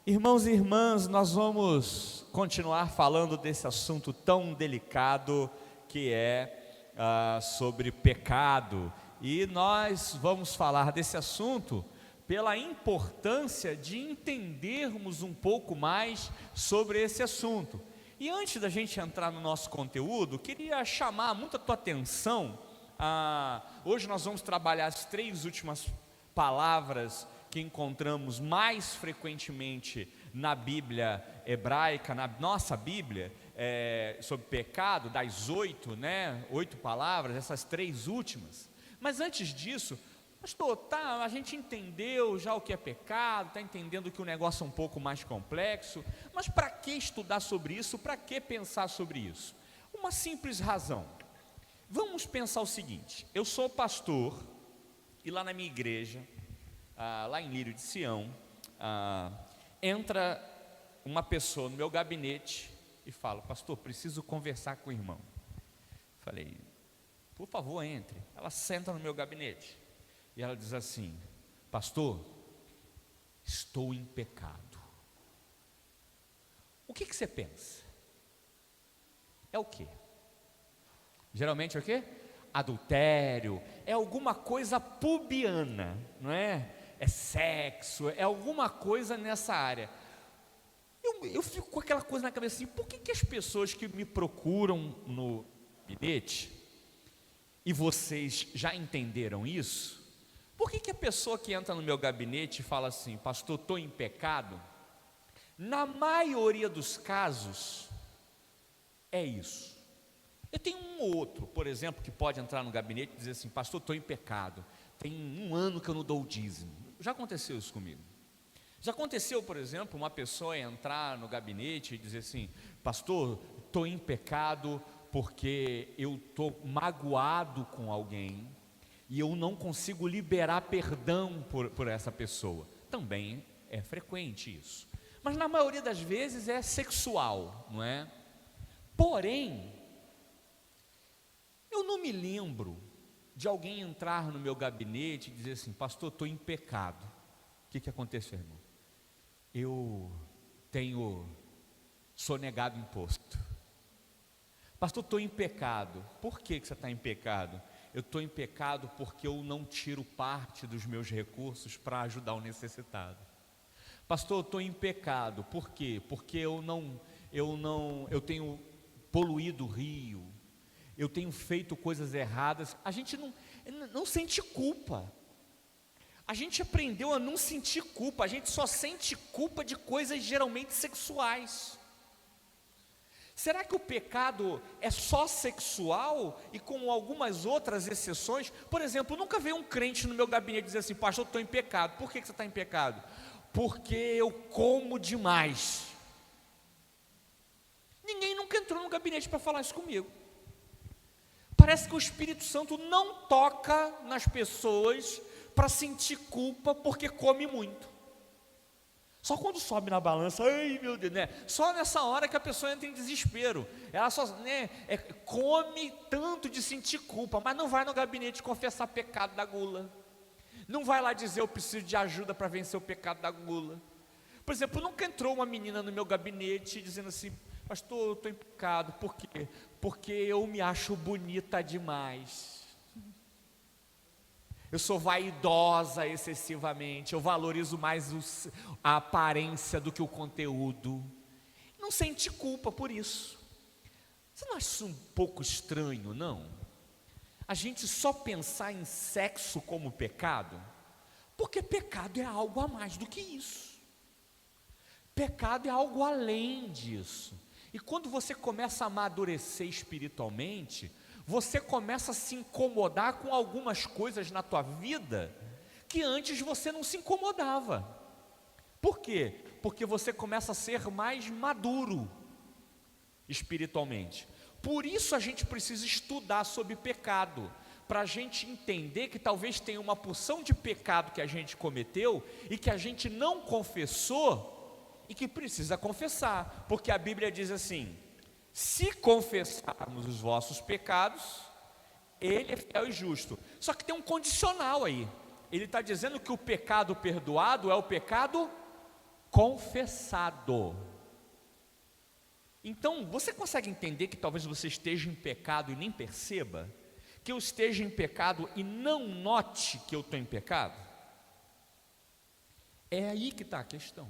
Irmãos e irmãs, nós vamos continuar falando desse assunto tão delicado que é sobre pecado. E nós vamos falar desse assunto pela importância de entendermos um pouco mais sobre esse assunto. E antes da gente entrar no nosso conteúdo, queria chamar muito a tua atenção. Hoje nós vamos trabalhar as 3 últimas palavras que encontramos mais frequentemente na Bíblia hebraica, na nossa Bíblia, sobre pecado, das 8 palavras, essas 3 últimas. Mas antes disso, pastor, a gente entendeu já o que é pecado, está entendendo que o negócio é um pouco mais complexo, mas para que estudar sobre isso, para que pensar sobre isso? Uma simples razão. Vamos pensar o seguinte: eu sou pastor e lá na minha igreja, lá em Lírio de Sião, entra uma pessoa no meu gabinete e fala: pastor, preciso conversar com o irmão. Falei: por favor, entre. Ela senta no meu gabinete e ela diz assim: pastor, estou em pecado. O que você pensa? É o quê? Geralmente é o quê? Adultério, é alguma coisa pubiana, não é? É sexo, é alguma coisa nessa área. Eu fico com aquela coisa na cabeça assim: por que as pessoas que me procuram no gabinete, e vocês já entenderam isso, por que a pessoa que entra no meu gabinete e fala assim: pastor, estou em pecado, na maioria dos casos é isso. Eu tenho um ou outro, por exemplo, que pode entrar no gabinete e dizer assim: pastor, estou em pecado, tem 1 ano que eu não dou o dízimo. Já aconteceu isso comigo. Já aconteceu, por exemplo, uma pessoa entrar no gabinete e dizer assim: pastor, estou em pecado porque eu estou magoado com alguém e eu não consigo liberar perdão por essa pessoa. Também é frequente isso, mas na maioria das vezes é sexual, não é? Porém, eu não me lembro de alguém entrar no meu gabinete e dizer assim: pastor, estou em pecado. O que aconteceu, irmão? Eu tenho sonegado imposto. Pastor, estou em pecado. Por que você está em pecado? Eu estou em pecado porque eu não tiro parte dos meus recursos para ajudar o necessitado. Pastor, eu estou em pecado. Por quê? Porque eu tenho poluído o rio, eu tenho feito coisas erradas. A gente não sente culpa. A gente aprendeu a não sentir culpa. A gente só sente culpa de coisas geralmente sexuais. Será que o pecado é só sexual e com algumas outras exceções? Por exemplo, nunca veio um crente no meu gabinete dizer assim: pastor, eu estou em pecado. Por que você está em pecado? Porque eu como demais. Ninguém nunca entrou no gabinete para falar isso comigo. Parece que o Espírito Santo não toca nas pessoas para sentir culpa porque come muito. Só quando sobe na balança, ai meu Deus, né? Só nessa hora que a pessoa entra em desespero. Ela só come tanto de sentir culpa, mas não vai no gabinete confessar pecado da gula. Não vai lá dizer: eu preciso de ajuda para vencer o pecado da gula. Por exemplo, nunca entrou uma menina no meu gabinete dizendo assim: pastor, eu estou em pecado. Por quê? Porque eu me acho bonita demais. Eu sou vaidosa excessivamente. Eu valorizo mais a aparência do que o conteúdo. Não sente culpa por isso. Você não acha isso um pouco estranho, não? A gente só pensar em sexo como pecado, porque pecado é algo a mais do que isso. Pecado é algo além disso. E quando você começa a amadurecer espiritualmente, você começa a se incomodar com algumas coisas na tua vida que antes você não se incomodava. Por quê? Porque você começa a ser mais maduro espiritualmente. Por isso a gente precisa estudar sobre pecado, para a gente entender que talvez tenha uma porção de pecado que a gente cometeu e que a gente não confessou e que precisa confessar, porque a Bíblia diz assim: se confessarmos os vossos pecados, Ele é fiel e justo. Só que tem um condicional aí. Ele está dizendo que o pecado perdoado é o pecado confessado. Então, você consegue entender que talvez você esteja em pecado e nem perceba? Que eu esteja em pecado e não note que eu estou em pecado? É aí que está a questão.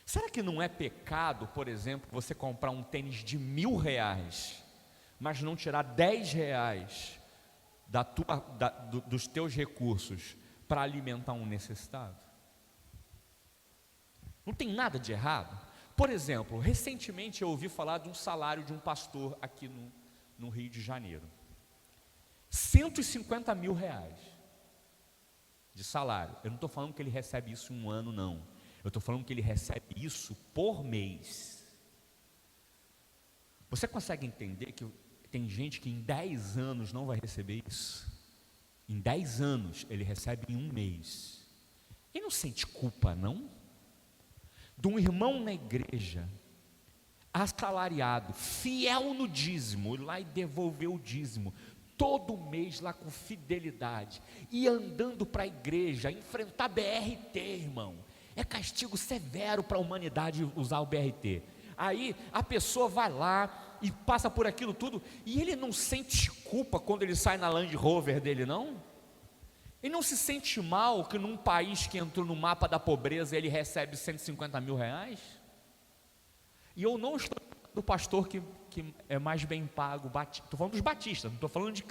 Será que não é pecado, por exemplo, você comprar um tênis de R$1.000, mas não tirar R$10 dos teus recursos para alimentar um necessitado? Não tem nada de errado. Por exemplo, recentemente eu ouvi falar de um salário de um pastor aqui no Rio de Janeiro. R$150 mil de salário. Eu não estou falando que ele recebe isso em um ano, não. Eu estou falando que ele recebe isso por mês. Você consegue entender que tem gente que em 10 anos não vai receber isso? Em 10 anos ele recebe em um mês. Ele não sente culpa, não? De um irmão na igreja, assalariado, fiel no dízimo, ir lá e devolver o dízimo, todo mês lá com fidelidade, e andando para a igreja, enfrentar BRT, irmão, é castigo severo para a humanidade usar o BRT. Aí a pessoa vai lá e passa por aquilo tudo, e ele não sente culpa quando ele sai na Land Rover dele, não? Ele não se sente mal que num país que entrou no mapa da pobreza ele recebe R$150 mil? E eu não estou falando do pastor que é mais bem pago, estou falando dos batistas, não estou falando de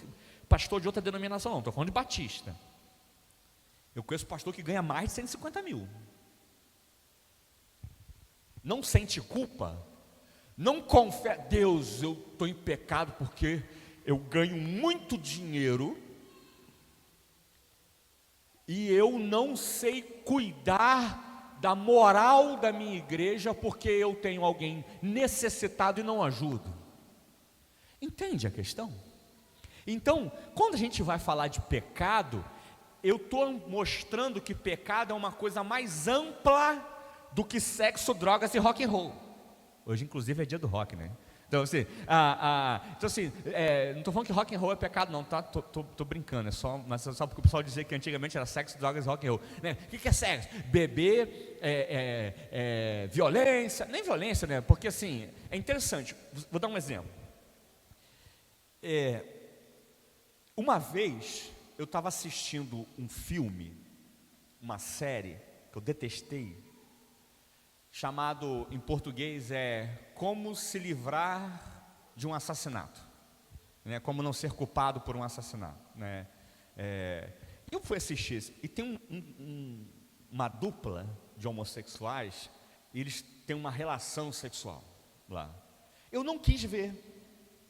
pastor de outra denominação, não, estou falando de batista. Eu conheço pastor que ganha mais de 150 mil. Não sente culpa? Não confessa, Deus, eu estou em pecado porque eu ganho muito dinheiro e eu não sei cuidar da moral da minha igreja porque eu tenho alguém necessitado e não ajudo. Entende a questão? Então, quando a gente vai falar de pecado, eu estou mostrando que pecado é uma coisa mais ampla do que sexo, drogas e rock and roll. Hoje, inclusive, é dia do rock, né? Então, assim, não estou falando que rock and roll é pecado, não, tá? Tô brincando, mas só porque o pessoal dizia que antigamente era sexo, drogas e rock and roll. Né? O que é sexo? Beber, violência, nem violência, né? Porque assim, é interessante, vou dar um exemplo. Uma vez, eu estava assistindo um filme, uma série, que eu detestei, chamado, em português, Como se livrar de um assassinato, né? Como não ser culpado por um assassinato, né? Eu fui assistir, e tem uma dupla de homossexuais, e eles têm uma relação sexual lá. Eu não quis ver,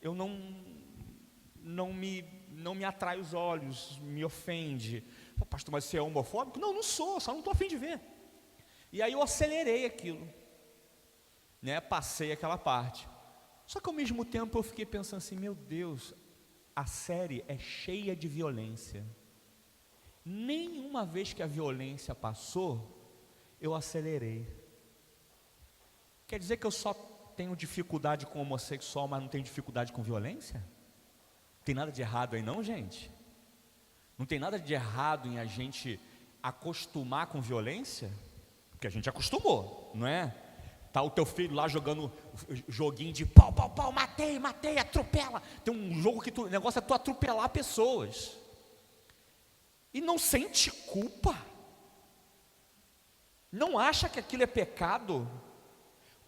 eu não me atrai os olhos, me ofende. Pô, pastor, mas você é homofóbico? Não, não sou, só não estou a fim de ver. E aí eu acelerei aquilo, né? Passei aquela parte. Só que ao mesmo tempo eu fiquei pensando assim, meu Deus, a série é cheia de violência. Nenhuma vez que a violência passou, eu acelerei. Quer dizer que eu só tenho dificuldade com homossexual, mas não tenho dificuldade com violência? Não tem nada de errado aí não, gente? Não tem nada de errado em a gente acostumar com violência? Porque a gente acostumou, não é? Tá o teu filho lá jogando joguinho de pau, matei, atropela. Tem um jogo que o negócio é tu atropelar pessoas. E não sente culpa. Não acha que aquilo é pecado.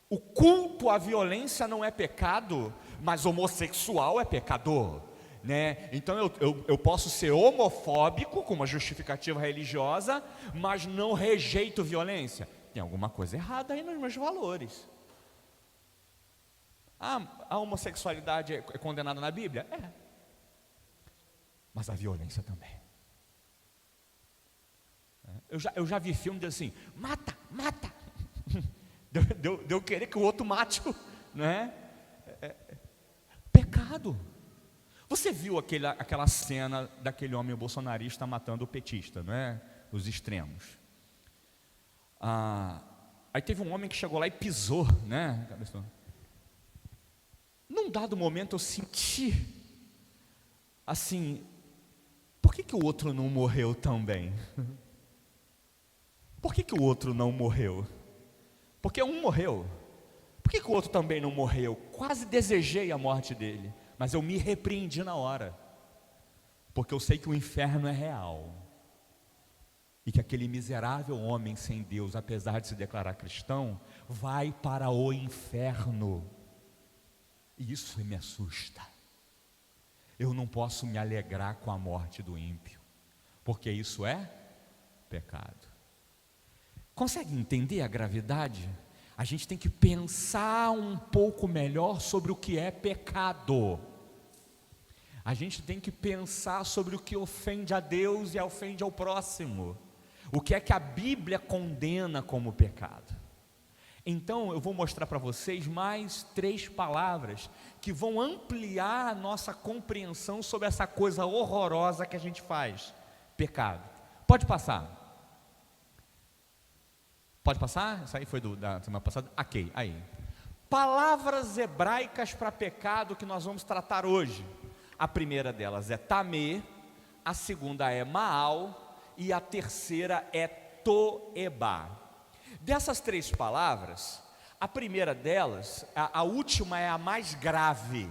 O culto à violência não é pecado, mas homossexual é pecador, né? Então eu posso ser homofóbico com uma justificativa religiosa, mas não rejeito violência. Tem alguma coisa errada aí nos meus valores. A homossexualidade é condenada na Bíblia? É. Mas a violência também. Eu já vi filme de assim, mata. Deu querer que o outro mate, né? Pecado. Você viu aquela cena daquele homem bolsonarista matando o petista, não é? Os extremos. Aí teve um homem que chegou lá e pisou, né? Num dado momento eu senti, assim, por que o outro não morreu também? Por que o outro não morreu? Porque um morreu. Por que o outro também não morreu? Quase desejei a morte dele, mas eu me repreendi na hora, porque eu sei que o inferno é real, e que aquele miserável homem sem Deus, apesar de se declarar cristão, vai para o inferno, e isso me assusta. Eu não posso me alegrar com a morte do ímpio, porque isso é pecado. Consegue entender a gravidade? A gente tem que pensar um pouco melhor sobre o que é pecado. A gente tem que pensar sobre o que ofende a Deus e ofende ao próximo. O que é que a Bíblia condena como pecado. Então eu vou mostrar para vocês mais 3 palavras que vão ampliar a nossa compreensão sobre essa coisa horrorosa que a gente faz, pecado. Pode passar. Pode passar? Isso aí foi da semana passada? Ok, aí. Palavras hebraicas para pecado que nós vamos tratar hoje. A primeira delas é tamê, a segunda é maal e a terceira é toebá. Dessas 3 palavras, a primeira delas, a última é a mais grave,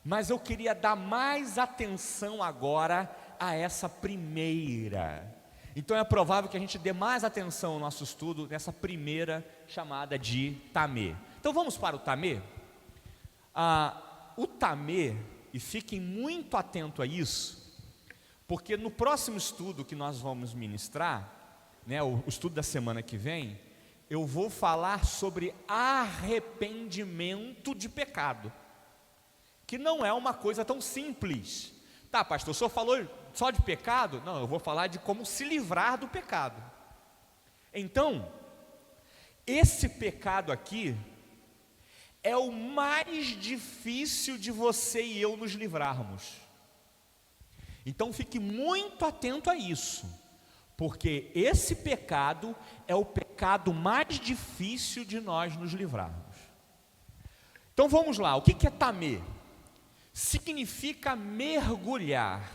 mas eu queria dar mais atenção agora a essa primeira. Então é provável que a gente dê mais atenção ao nosso estudo nessa primeira chamada de tamê. Então vamos para o tamê? O tamê, e fiquem muito atentos a isso, porque no próximo estudo que nós vamos ministrar, né, o estudo da semana que vem, eu vou falar sobre arrependimento de pecado, que não é uma coisa tão simples. Tá, pastor, o senhor falou só de pecado? Não, eu vou falar de como se livrar do pecado. Então, esse pecado aqui é o mais difícil de você e eu nos livrarmos. Então fique muito atento a isso, porque esse pecado é o pecado mais difícil de nós nos livrarmos. Então vamos lá, o que é tamê? Significa mergulhar,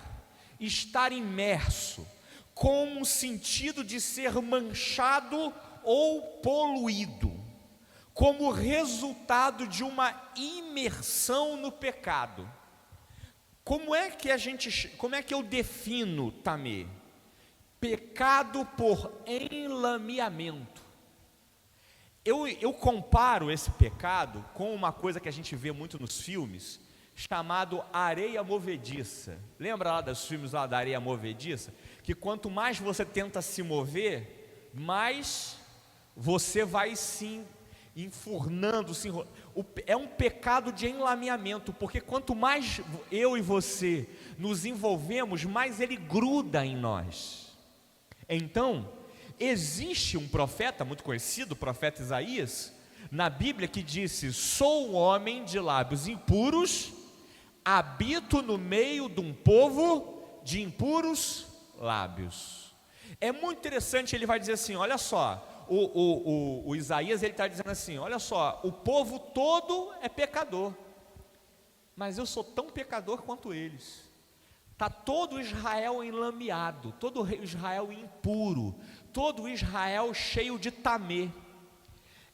estar imerso, com o sentido de ser manchado ou poluído, como resultado de uma imersão no pecado. Como é que eu defino tamê? Pecado por enlameamento. Eu comparo esse pecado com uma coisa que a gente vê muito nos filmes, chamado areia movediça. Lembra lá dos filmes lá da areia movediça? Que quanto mais você tenta se mover, mais você vai se enfurnando, é um pecado de enlameamento, porque quanto mais eu e você nos envolvemos, mais ele gruda em nós. Então, existe um profeta muito conhecido, o profeta Isaías, na Bíblia, que disse: sou um homem de lábios impuros, habito no meio de um povo de impuros lábios. É muito interessante, ele vai dizer assim, olha só, o Isaías, ele está dizendo assim, olha só, o povo todo é pecador, mas eu sou tão pecador quanto eles. Está todo Israel enlameado, todo Israel impuro, todo Israel cheio de tamê.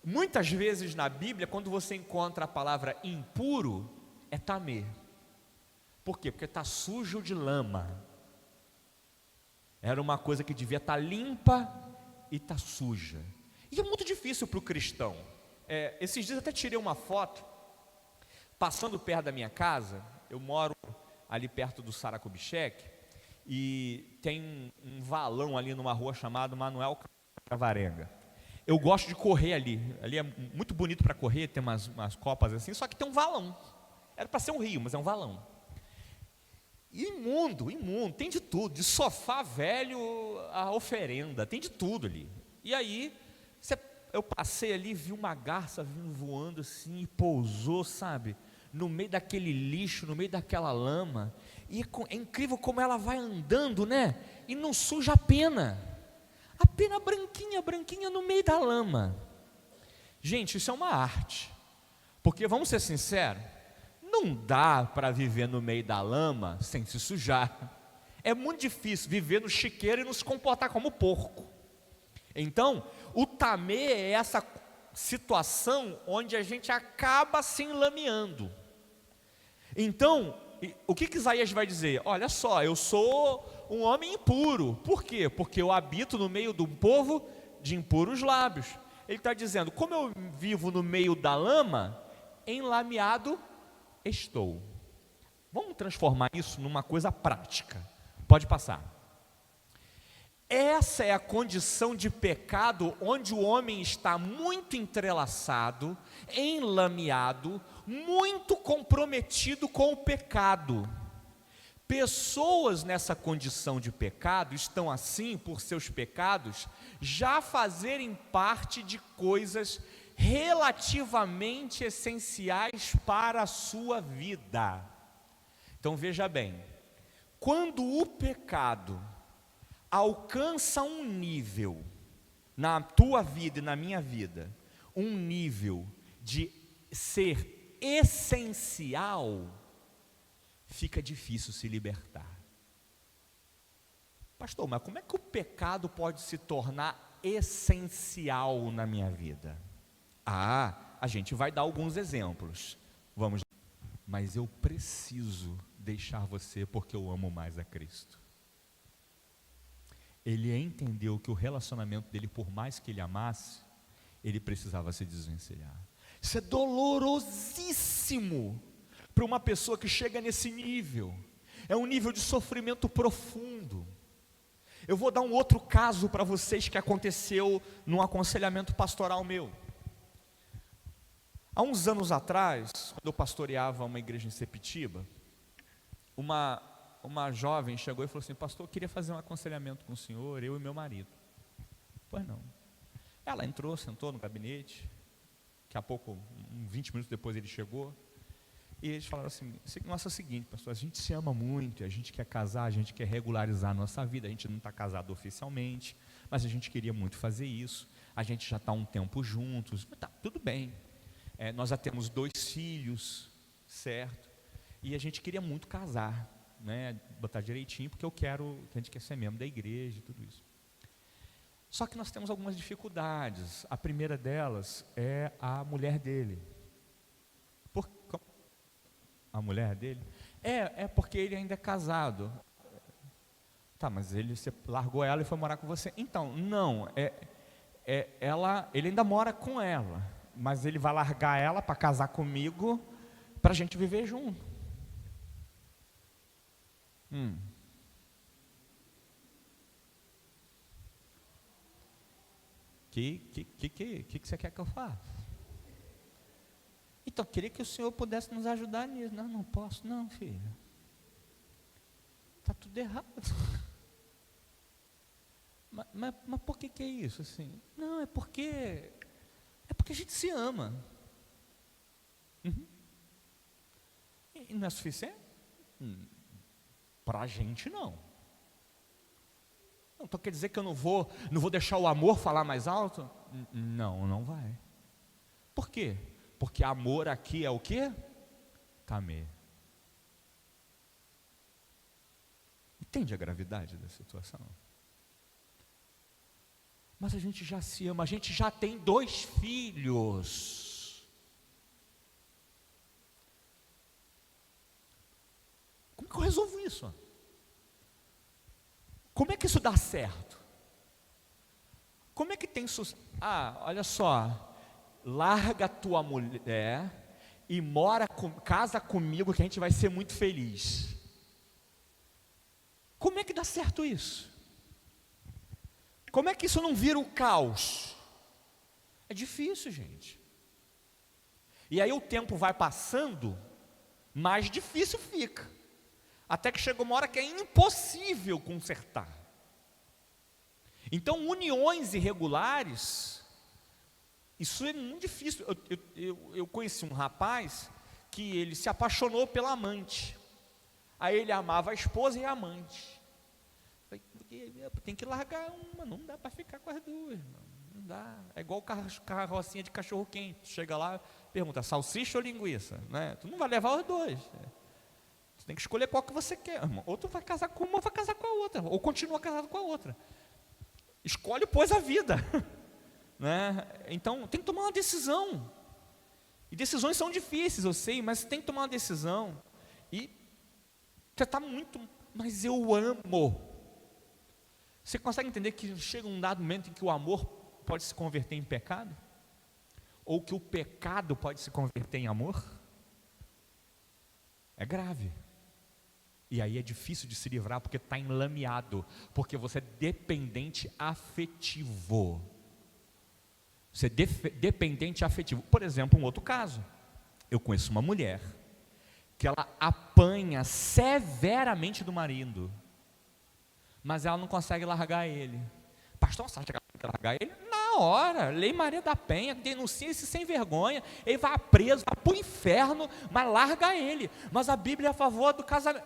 Muitas vezes na Bíblia, quando você encontra a palavra impuro, é tamê. Por quê? Porque está sujo de lama. Era uma coisa que devia estar limpa e está suja. E é muito difícil para o cristão. Esses dias até tirei uma foto, passando perto da minha casa. Eu moro ali perto do Sara Kubitschek, e tem um valão ali numa rua chamada Manuel Cavarenga. Eu gosto de correr ali é muito bonito para correr, tem umas copas assim, só que tem um valão. Era para ser um rio, mas é um valão. Imundo, tem de tudo, de sofá velho a oferenda, tem de tudo ali. E aí, eu passei ali, vi uma garça vindo voando assim, e pousou, sabe, no meio daquele lixo, no meio daquela lama, e é incrível como ela vai andando, né, e não suja a pena branquinha no meio da lama. Gente, isso é uma arte, porque vamos ser sinceros, não dá para viver no meio da lama sem se sujar. É muito difícil viver no chiqueiro e não se comportar como porco. Então, o tamê é essa situação onde a gente acaba se enlameando. Então, o que Isaías vai dizer? Olha só, eu sou um homem impuro. Por quê? Porque eu habito no meio de um povo de impuros lábios. Ele está dizendo, como eu vivo no meio da lama, enlameado estou. Vamos transformar isso numa coisa prática. Pode passar. Essa é a condição de pecado onde o homem está muito entrelaçado, enlameado, muito comprometido com o pecado. Pessoas nessa condição de pecado estão assim, por seus pecados, já fazerem parte de coisas relativamente essenciais para a sua vida. Então veja bem, quando o pecado alcança um nível, na tua vida e na minha vida, um nível de ser essencial, fica difícil se libertar. Pastor, mas como é que o pecado pode se tornar essencial na minha vida? A gente vai dar alguns exemplos. Vamos. Mas eu preciso deixar você porque eu amo mais a Cristo. Ele entendeu que o relacionamento dele, por mais que ele amasse, ele precisava se desvencilhar. Isso é dolorosíssimo para uma pessoa que chega nesse nível. É um nível de sofrimento profundo. Eu vou dar um outro caso para vocês que aconteceu num aconselhamento pastoral meu. Há uns anos atrás, quando eu pastoreava uma igreja em Sepitiba, uma jovem chegou e falou assim, pastor, eu queria fazer um aconselhamento com o senhor, eu e meu marido. Pois não. Ela entrou, sentou no gabinete, daqui a pouco, 20 minutos depois ele chegou, e eles falaram assim, nossa, é o seguinte, pastor, a gente se ama muito, a gente quer casar, a gente quer regularizar a nossa vida, a gente não está casado oficialmente, mas a gente queria muito fazer isso, a gente já está há um tempo juntos, tá, tudo bem, nós já temos 2 filhos, certo? E a gente queria muito casar, né, botar direitinho, porque a gente quer ser membro da igreja e tudo isso. Só que nós temos algumas dificuldades. A primeira delas é a mulher dele. A mulher dele? É porque ele ainda é casado. Tá, mas você largou ela e foi morar com você. Então, não, ele ainda mora com ela, mas ele vai largar ela para casar comigo, para a gente viver junto. Que você quer que eu faça? Então, eu queria que o senhor pudesse nos ajudar nisso. Não posso não, filho. Está tudo errado. Mas por que é isso? Assim? Não, é porque a gente se ama. E não é suficiente? Para a gente não. Então quer dizer que eu não vou deixar o amor falar mais alto? Não vai. Por quê? Porque amor aqui é o quê? Tamê. Entende a gravidade da situação? Mas a gente já se ama, a gente já tem 2 filhos. Como é que eu resolvo isso? Como é que isso dá certo? Como é que tem sucesso? Olha só, larga a tua mulher e casa comigo que a gente vai ser muito feliz. Como é que dá certo isso? Como é que isso não vira um caos? É difícil, gente. E aí o tempo vai passando, mais difícil fica. Até que chega uma hora que é impossível consertar. Então, uniões irregulares, isso é muito difícil. Eu conheci um rapaz que ele se apaixonou pela amante. Aí ele amava a esposa e a amante. Tem que largar uma, não dá para ficar com as 2. Não dá. É igual carrocinha de cachorro quente. Chega lá, pergunta, salsicha ou linguiça? Né? Tu não vai levar os 2. Você tem que escolher qual que você quer, irmão. Ou tu vai casar com uma ou vai casar com a outra, ou continua casado com a outra. Escolhe, pois, a vida. Né? Então, tem que tomar uma decisão. E decisões são difíceis, eu sei, mas tem que tomar uma decisão. E você está muito, mas eu amo. Você consegue entender que chega um dado momento em que o amor pode se converter em pecado? Ou que o pecado pode se converter em amor? É grave. E aí é difícil de se livrar porque está enlameado, porque você é dependente afetivo. Você é dependente afetivo. Por exemplo, um outro caso. Eu conheço uma mulher que ela apanha severamente do marido, mas ela não consegue largar ele. Pastor, você acha que ela tem que largar ele? Na hora, Lei Maria da Penha, denuncia esse sem vergonha, ele vai preso, vai para o inferno, mas larga ele. Mas a Bíblia é a favor do casamento.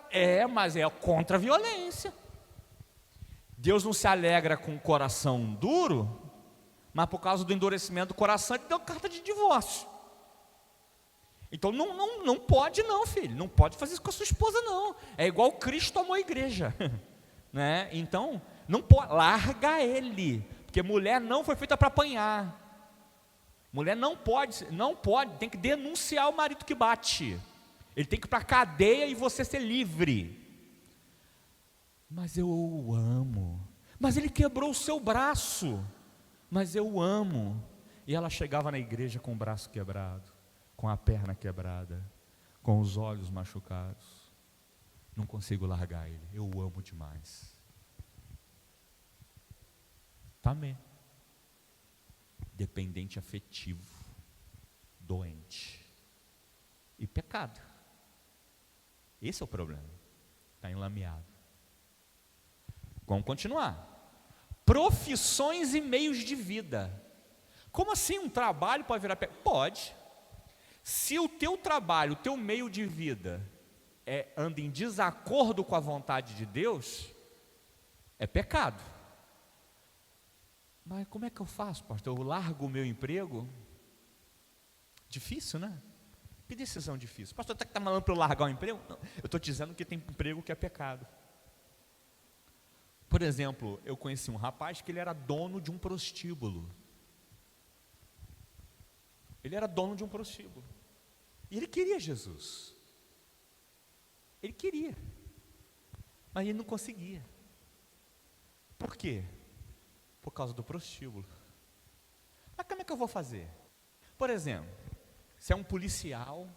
Mas é contra a violência. Deus não se alegra com o coração duro, mas por causa do endurecimento do coração, ele deu carta de divórcio. Então não pode não, filho, não pode fazer isso com a sua esposa não. É igual Cristo amou a igreja. Né? Então, não pode, larga ele, porque mulher não foi feita para apanhar. Mulher não pode, tem que denunciar o marido que bate. Ele tem que ir para a cadeia e você ser livre. Mas eu o amo. Mas ele quebrou o seu braço. Mas eu o amo. E ela chegava na igreja com o braço quebrado, com a perna quebrada, com os olhos machucados. Não consigo largar ele, eu o amo demais. Também. Dependente afetivo, doente. E pecado. Esse é o problema. Está enlameado. Vamos continuar. Profissões e meios de vida. Como assim um trabalho pode virar pecado? Pode. Se o teu trabalho, o teu meio de vida anda em desacordo com a vontade de Deus, é pecado. Mas como é que eu faço, pastor? Eu largo o meu emprego? Difícil, né? Que decisão difícil. Pastor, está falando para eu largar o emprego? Não, eu estou dizendo que tem emprego que é pecado. Por exemplo, eu conheci um rapaz que ele era dono de um prostíbulo. Ele era dono de um prostíbulo. E ele queria Jesus. Ele queria. Mas ele não conseguia. Por quê? Por causa do prostíbulo. Mas como é que eu vou fazer? Por exemplo, se é um policial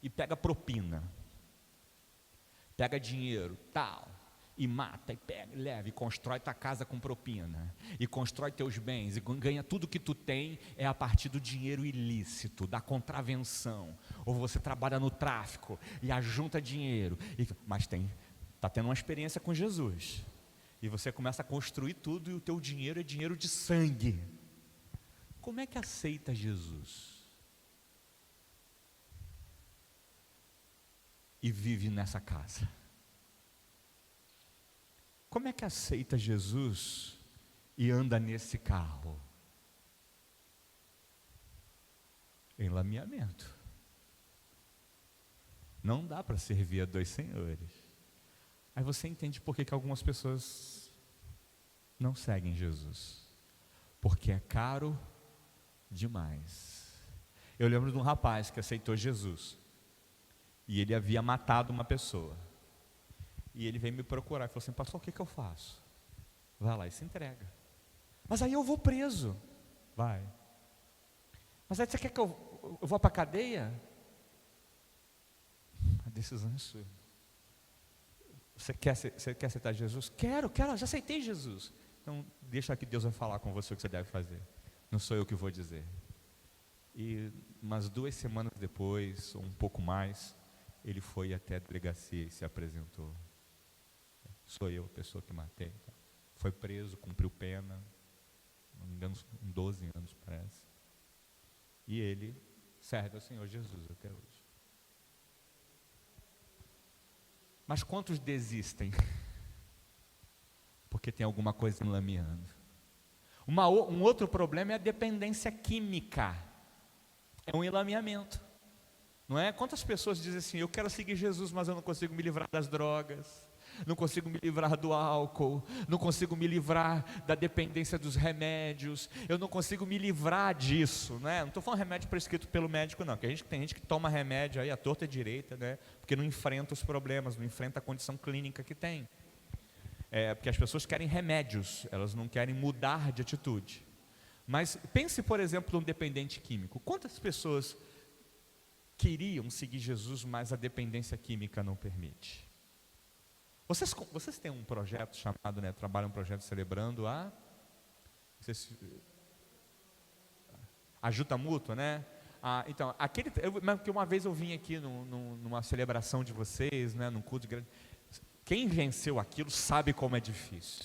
e pega propina, pega dinheiro, tal, e mata, e pega, e leva, e constrói tua casa com propina, e constrói teus bens, e ganha tudo que tu tem, é a partir do dinheiro ilícito, da contravenção, ou você trabalha no tráfico, e ajunta dinheiro, mas está tendo uma experiência com Jesus, e você começa a construir tudo, e o teu dinheiro é dinheiro de sangue. Como é que aceita Jesus? E vive nessa casa? Como é que aceita Jesus e anda nesse carro? Enlameamento. Não dá para servir a dois senhores. Aí você entende por que algumas pessoas não seguem Jesus. Porque é caro demais. Eu lembro de um rapaz que aceitou Jesus. E ele havia matado uma pessoa. E ele veio me procurar e falou assim: pastor, o que eu faço? Vai lá e se entrega. Mas aí eu vou preso. Vai. Mas aí você quer que eu vá para a cadeia? A decisão é sua. Você quer aceitar Jesus? Quero, já aceitei Jesus. Então deixa que Deus vai falar com você o que você deve fazer. Não sou eu que vou dizer. E umas 2 semanas depois, ou um pouco mais, ele foi até a delegacia e se apresentou. Sou eu a pessoa que matei. Foi preso, cumpriu pena, não me engano, 12 anos parece. E ele serve ao Senhor Jesus até hoje. Mas quantos desistem? Porque tem alguma coisa enlameando. Um outro problema é a dependência química. É um enlameamento. Não é? Quantas pessoas dizem assim: eu quero seguir Jesus, mas eu não consigo me livrar das drogas. não consigo me livrar do álcool, não consigo me livrar da dependência dos remédios, eu não consigo me livrar disso, né? Não estou falando remédio prescrito pelo médico não, porque tem gente que toma remédio aí à torta e à direita, né? Porque não enfrenta os problemas, não enfrenta a condição clínica que tem. Porque as pessoas querem remédios, elas não querem mudar de atitude. Mas pense, por exemplo, num dependente químico. Quantas pessoas queriam seguir Jesus, mas a dependência química não permite? Vocês têm um projeto chamado, né, trabalham um projeto celebrando a ajuda mútua, né? Então, porque uma vez eu vim aqui numa celebração de vocês, né, num culto grande. Quem venceu aquilo sabe como é difícil.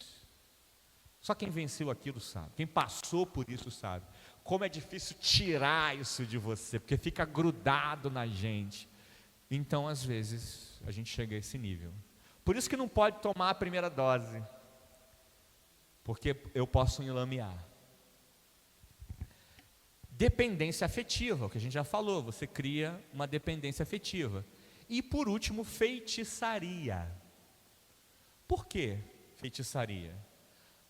Só quem venceu aquilo sabe. Quem passou por isso sabe. Como é difícil tirar isso de você, porque fica grudado na gente. Então, às vezes, a gente chega a esse nível. Por isso que não pode tomar a primeira dose, porque eu posso enlamear. Dependência afetiva, o que a gente já falou, você cria uma dependência afetiva. E por último, feitiçaria. Por que feitiçaria?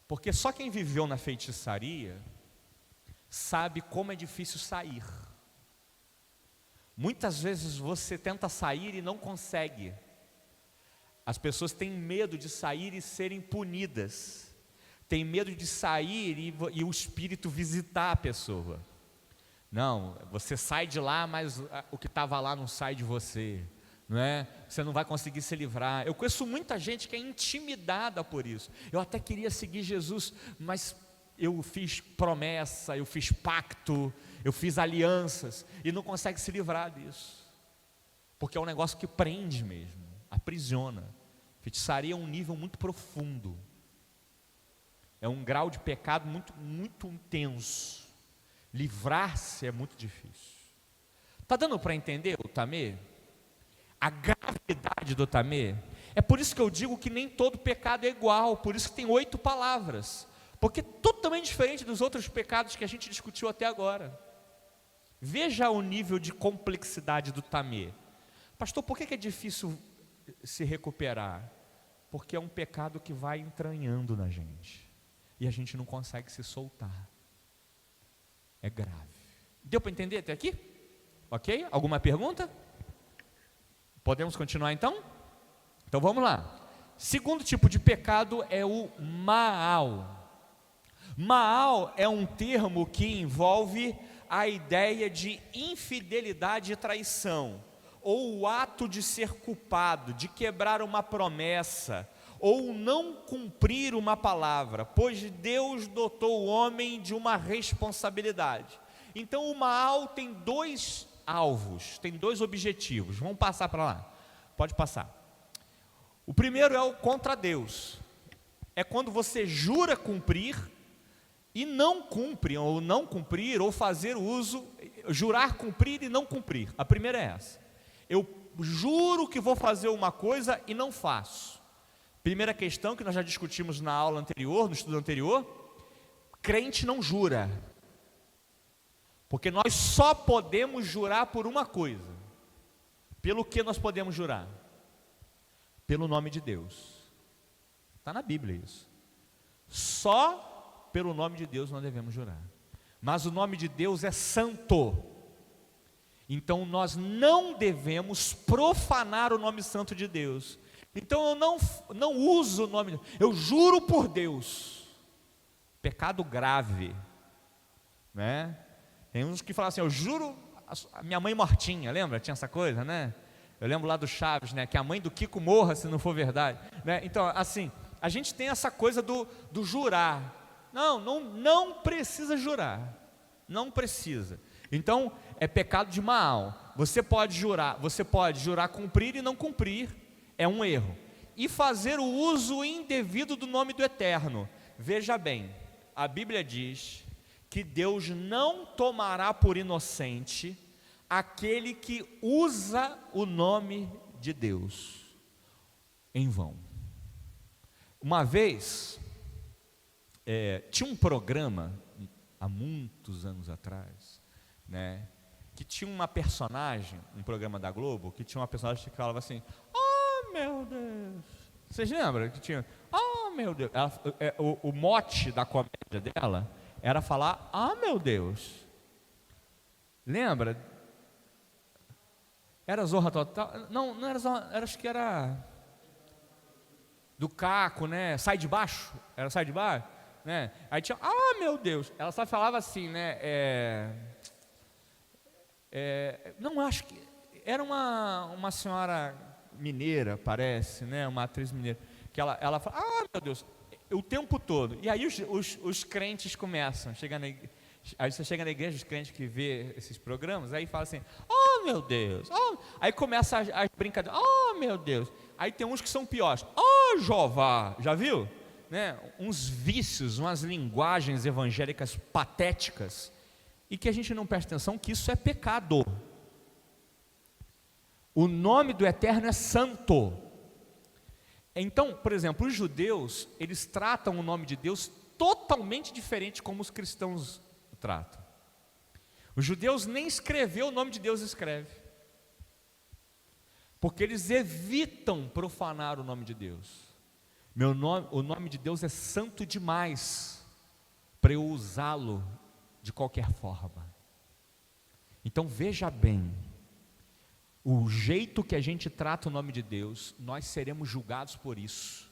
Porque só quem viveu na feitiçaria sabe como é difícil sair. Muitas vezes você tenta sair e não consegue. As pessoas têm medo de sair e serem punidas. Têm medo de sair e o espírito visitar a pessoa. Não, você sai de lá, mas o que estava lá não sai de você. Não é? Você não vai conseguir se livrar. Eu conheço muita gente que é intimidada por isso. Eu até queria seguir Jesus, mas eu fiz promessa, eu fiz pacto, eu fiz alianças e não consegue se livrar disso, porque é um negócio que prende mesmo, aprisiona. Feitiçaria é um nível muito profundo, é um grau de pecado muito, muito intenso. Livrar-se é muito difícil. Está dando para entender o tamê? A gravidade do tamê? É por isso que eu digo que nem todo pecado é igual, por isso que tem 8 palavras, porque é totalmente diferente dos outros pecados que a gente discutiu até agora. Veja o nível de complexidade do tamê. Pastor, por que é difícil se recuperar? Porque é um pecado que vai entranhando na gente, e a gente não consegue se soltar. É grave. Deu para entender até aqui? Ok? Alguma pergunta? Podemos continuar então? Então vamos lá. Segundo tipo de pecado é o Maal. Maal é um termo que envolve a ideia de infidelidade e traição, ou o ato de ser culpado, de quebrar uma promessa, ou não cumprir uma palavra, pois Deus dotou o homem de uma responsabilidade. Então o Maal tem 2 alvos, tem 2 objetivos. Vamos passar para lá, pode passar. O primeiro é o contra Deus, é quando você jura cumprir e não cumpre, ou não cumprir, ou fazer uso, jurar cumprir e não cumprir. A primeira é essa: eu juro que vou fazer uma coisa e não faço. Primeira questão que nós já discutimos na aula anterior, no estudo anterior: crente não jura, porque nós só podemos jurar por uma coisa. Pelo que nós podemos jurar? Pelo nome de Deus. Está na Bíblia isso. Só pelo nome de Deus nós devemos jurar. Mas o nome de Deus é santo. Então nós não devemos profanar o nome santo de Deus. Então eu não uso o nome, eu juro por Deus. Pecado grave, né? Tem uns que falam assim: eu juro a minha mãe mortinha, lembra? Tinha essa coisa, né? Eu lembro lá do Chaves, né? Que a mãe do Kiko morra se não for verdade, né? Então, assim, a gente tem essa coisa do jurar. Não precisa jurar, não precisa. Então, é pecado de Maal. Você pode jurar cumprir e não cumprir, é um erro. E fazer o uso indevido do nome do Eterno. Veja bem, a Bíblia diz que Deus não tomará por inocente aquele que usa o nome de Deus em vão. Uma vez, tinha um programa, há muitos anos atrás, né, que tinha uma personagem, um programa da Globo, que tinha uma personagem que falava assim: oh meu Deus, Vocês lembram que tinha? Ah, meu Deus. O mote da comédia dela era falar, ah, meu Deus. Lembra? Era Zorra Total? Não, não era Zorra, acho que era do Caco, né? Sai de baixo? Era Sai de baixo? Né? Aí tinha, ah, meu Deus. Ela só falava assim, né? Não, acho que era uma senhora mineira, parece, né? Uma atriz mineira, que ela fala, ah, meu Deus, o tempo todo. E aí os crentes começam, aí você chega na igreja, os crentes que vê esses programas, aí fala assim, oh, meu Deus, oh. Aí começa as brincadeiras, oh, meu Deus. Aí tem uns que são piores, oh, Jeová, já viu? Né? Uns vícios, umas linguagens evangélicas patéticas, e que a gente não presta atenção que isso é pecado. O nome do Eterno é santo. Então, por exemplo, os judeus, eles tratam o nome de Deus totalmente diferente como os cristãos o tratam. Os judeus nem escrever o nome de Deus escreve, porque eles evitam profanar o nome de Deus. O nome de Deus é santo demais para eu usá-lo de qualquer forma. Então veja bem, o jeito que a gente trata o nome de Deus, nós seremos julgados por isso.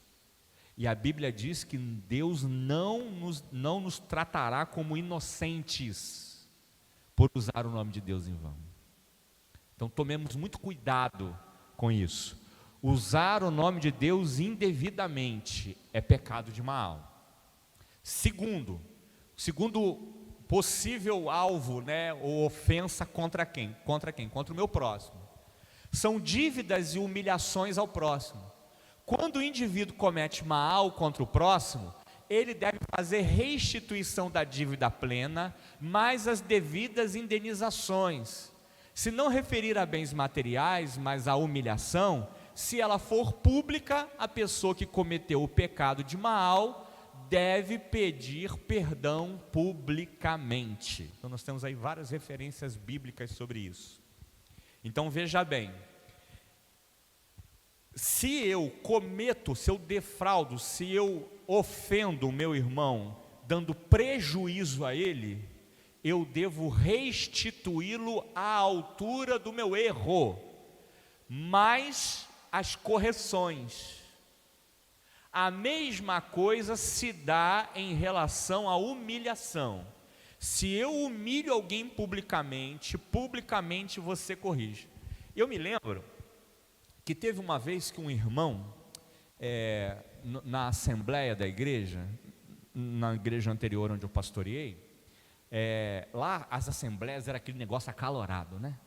E a Bíblia diz que Deus não nos tratará como inocentes por usar o nome de Deus em vão. Então tomemos muito cuidado com isso. Usar o nome de Deus indevidamente é pecado de mal. Segundo possível alvo, né, ou ofensa contra quem? Contra o meu próximo. São dívidas e humilhações ao próximo. Quando o indivíduo comete mal contra o próximo, ele deve fazer restituição da dívida plena, mais as devidas indenizações. Se não referir a bens materiais, mas a humilhação, se ela for pública, a pessoa que cometeu o pecado de mal deve pedir perdão publicamente. Então nós temos aí várias referências bíblicas sobre isso. Então veja bem, se eu defraudo, se eu ofendo o meu irmão, dando prejuízo a ele, eu devo restituí-lo à altura do meu erro, mais as correções. A mesma coisa se dá em relação à humilhação. Se eu humilho alguém publicamente você corrige. Eu me lembro que teve uma vez que um irmão, na assembleia da igreja, na igreja anterior onde eu pastoreei, lá as assembleias era aquele negócio acalorado, né?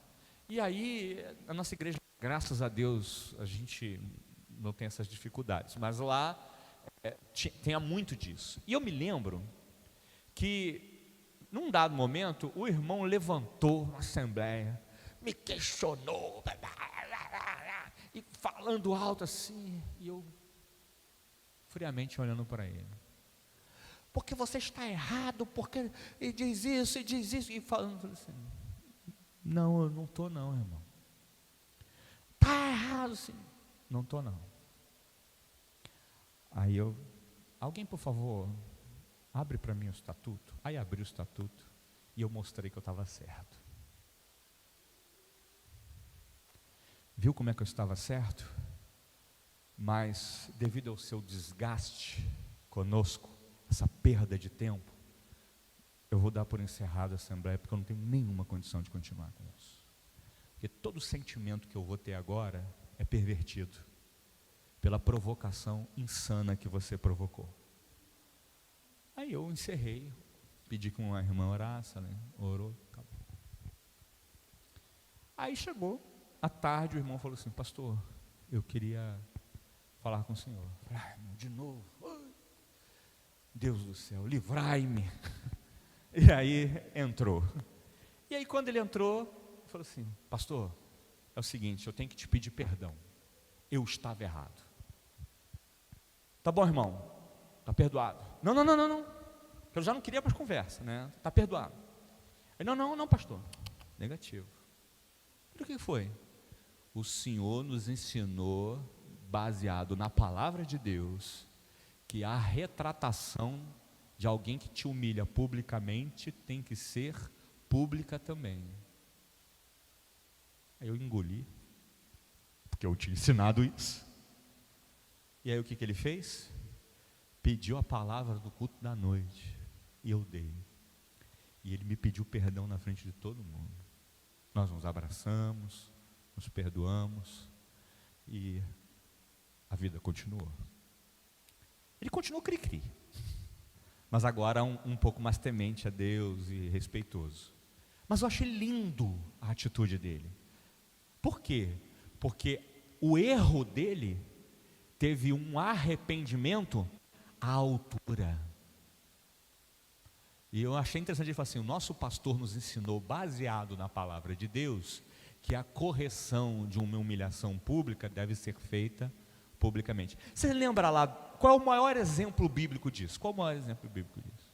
E aí a nossa igreja, graças a Deus, a gente não tem essas dificuldades, mas lá tinha muito disso. E eu me lembro que num dado momento o irmão levantou na assembleia, me questionou e falando alto assim, e eu friamente olhando para ele, porque você está errado, porque e diz isso, e falando assim, não, eu não estou não, irmão, está errado sim, não estou não. Aí alguém por favor, abre para mim o estatuto. Aí abri o estatuto e eu mostrei que eu estava certo. Viu como é que eu estava certo? Mas devido ao seu desgaste conosco, essa perda de tempo, eu vou dar por encerrado a assembleia, porque eu não tenho nenhuma condição de continuar com isso. Porque todo sentimento que eu vou ter agora é pervertido pela provocação insana que você provocou. Aí eu encerrei, pedi que uma irmã orasse, né? Orou, acabou. Aí chegou à tarde, o irmão falou assim, pastor, eu queria falar com o senhor. Eu falei, de novo, Deus do céu, livrai-me. E aí entrou. E aí quando ele entrou, falou assim, pastor, é o seguinte, eu tenho que te pedir perdão, eu estava errado. Tá bom, irmão, tá perdoado. Não, eu já não queria mais conversa, né? Tá perdoado. Ele, não, pastor, negativo. O que foi? O Senhor nos ensinou baseado na palavra de Deus, que a retratação de alguém que te humilha publicamente tem que ser pública também. Aí eu engoli, porque eu tinha ensinado isso. E aí o que ele fez? Pediu a palavra do culto da noite, e eu dei. E ele me pediu perdão na frente de todo mundo. Nós nos abraçamos, nos perdoamos, e a vida continuou. Ele continuou cri-cri, mas agora um pouco mais temente a Deus e respeitoso. Mas eu achei lindo a atitude dele. Por quê? Porque o erro dele teve um arrependimento à altura. E eu achei interessante, ele falou assim: o nosso pastor nos ensinou, baseado na palavra de Deus, que a correção de uma humilhação pública deve ser feita publicamente. Você lembra lá, qual é o maior exemplo bíblico disso? Qual é o maior exemplo bíblico disso?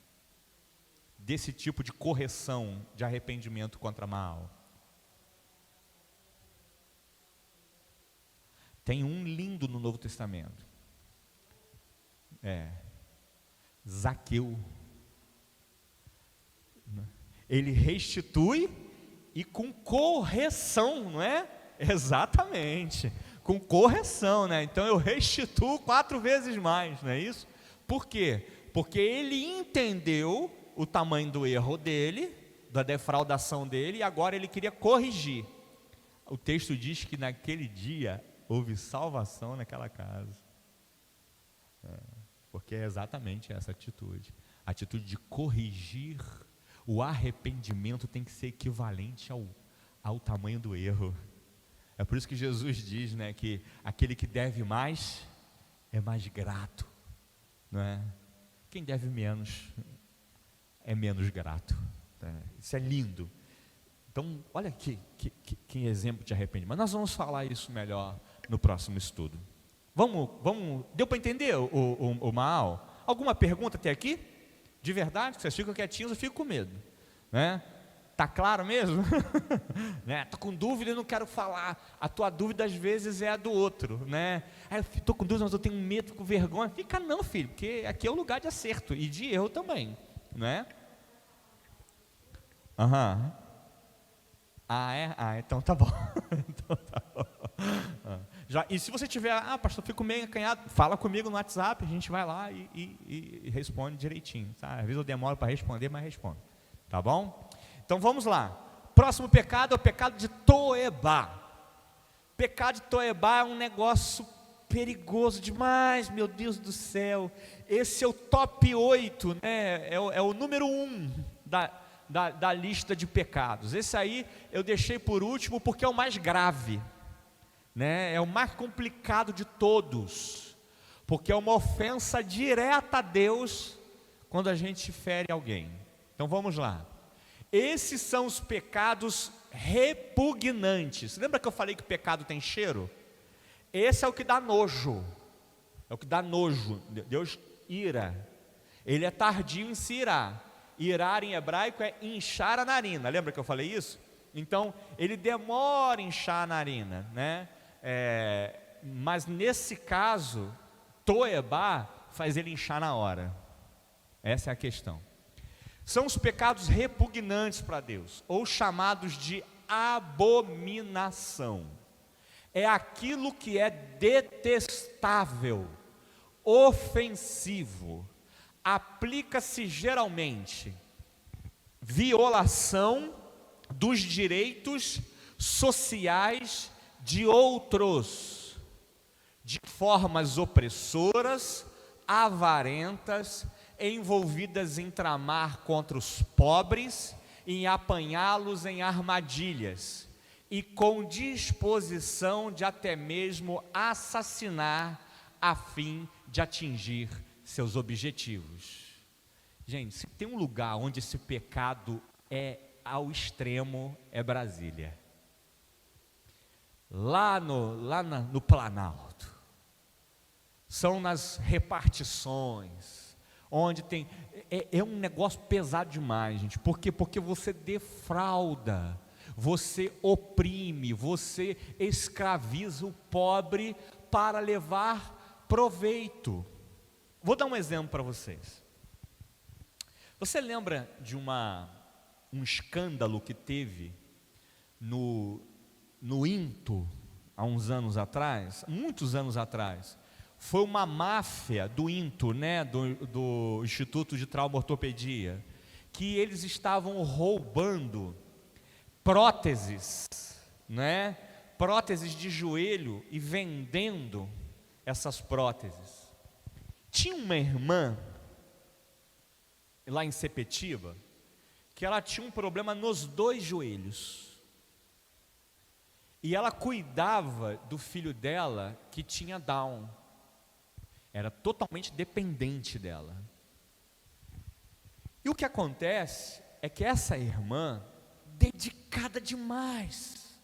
Desse tipo de correção, de arrependimento contra Maal. Tem um lindo no Novo Testamento. Zaqueu. Ele restitui e com correção, não é? Exatamente, com correção, né? Então eu restituo 4 vezes mais, não é isso? Por quê? Porque ele entendeu o tamanho do erro dele, da defraudação dele, e agora ele queria corrigir. O texto diz que naquele dia houve salvação naquela casa. Porque é exatamente essa atitude. A atitude de corrigir. O arrependimento tem que ser equivalente ao tamanho do erro. É por isso que Jesus diz, né, que aquele que deve mais é mais grato, não é? Quem deve menos é menos grato. Isso é lindo. Então, olha que exemplo de arrependimento. Mas nós vamos falar isso melhor no próximo estudo. Vamos, deu para entender o Maal? Alguma pergunta até aqui? De verdade, que vocês ficam quietinhos, eu fico com medo, né? Tá claro mesmo? Né? Tô com dúvida e não quero falar. A tua dúvida às vezes é a do outro, né? Eu tô com dúvida, mas eu tenho medo, com vergonha. Fica não, filho, porque aqui é o lugar de acerto e de erro também, né? Então tá bom. Então tá bom. E se você tiver, pastor, fico meio acanhado, fala comigo no WhatsApp, a gente vai lá e responde direitinho, tá? Às vezes eu demoro para responder, mas respondo, tá bom? Então vamos lá. Próximo pecado é o pecado de Toebá. Pecado de Toebá é um negócio perigoso demais, meu Deus do céu. Esse é o top 8, né? É o número 1 da lista de pecados. Esse aí eu deixei por último porque é o mais grave, né? É o mais complicado de todos, porque é uma ofensa direta a Deus quando a gente fere alguém. Então vamos lá. Esses são os pecados repugnantes. Lembra que eu falei que o pecado tem cheiro? Esse é o que dá nojo. É o que dá nojo. Deus ira. Ele é tardio em se irar. Irar em hebraico é inchar a narina. Lembra que eu falei isso? Então ele demora a inchar a narina, né? Mas nesse caso, Toebá faz ele inchar na hora. Essa é a questão. São os pecados repugnantes para Deus, ou chamados de abominação. É aquilo que é detestável, ofensivo. Aplica-se geralmente violação dos direitos sociais de outros, de formas opressoras, avarentas, envolvidas em tramar contra os pobres, em apanhá-los em armadilhas, e com disposição de até mesmo assassinar a fim de atingir seus objetivos. Gente, se tem um lugar onde esse pecado é ao extremo, é Brasília. Lá no Planalto, são nas repartições, onde tem, é um negócio pesado demais, gente. Por quê? Porque você defrauda, você oprime, você escraviza o pobre para levar proveito. Vou dar um exemplo para vocês. Você lembra de um escândalo que teve no INTO, há uns anos atrás, muitos anos atrás? Foi uma máfia do INTO, né, do Instituto de Traumaortopedia, que eles estavam roubando próteses, né, próteses de joelho e vendendo essas próteses. Tinha uma irmã lá em Sepetiba que ela tinha um problema nos 2 joelhos. E ela cuidava do filho dela que tinha Down. Era totalmente dependente dela. E o que acontece é que essa irmã, dedicada demais,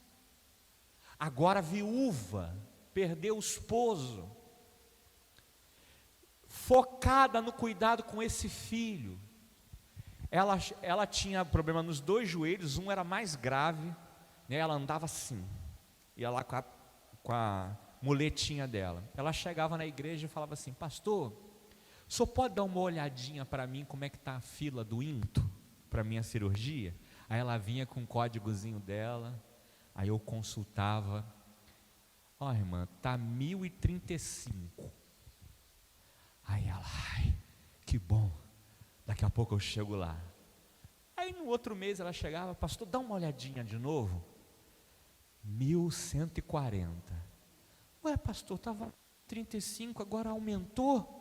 agora viúva, perdeu o esposo, focada no cuidado com esse filho. Ela tinha problema nos 2 joelhos, um era mais grave, né? Ela andava assim, ia lá com a muletinha dela. Ela chegava na igreja e falava assim: pastor, o senhor pode dar uma olhadinha para mim como é que está a fila do INTO para minha cirurgia? Aí ela vinha com o códigozinho dela, aí eu consultava. Ó, irmã, está 1035. Aí ela, ai, que bom, daqui a pouco eu chego lá. Aí no outro mês ela chegava: pastor, dá uma olhadinha de novo. 1140. Ué, pastor, estava 35, agora aumentou?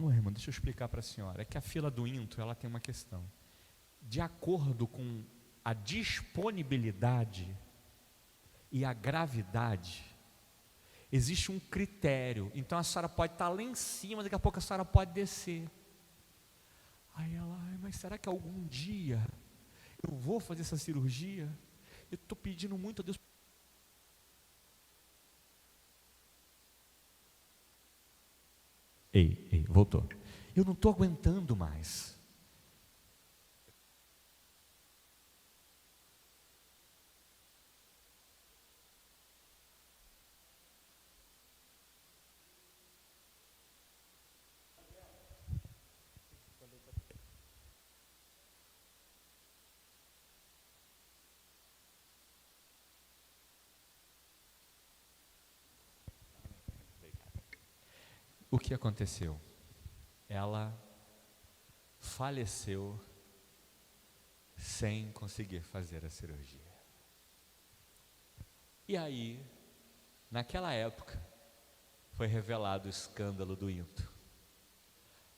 Ué, irmã, deixa eu explicar para a senhora. É que a fila do INTO, ela tem uma questão. De acordo com a disponibilidade e a gravidade, existe um critério. Então a senhora pode estar lá em cima, daqui a pouco a senhora pode descer. Aí ela, mas será que algum dia eu vou fazer essa cirurgia? Eu estou pedindo muito a Deus. Ei, voltou. Eu não estou aguentando mais. O que aconteceu? Ela faleceu sem conseguir fazer a cirurgia. E aí, naquela época, foi revelado o escândalo do INTO.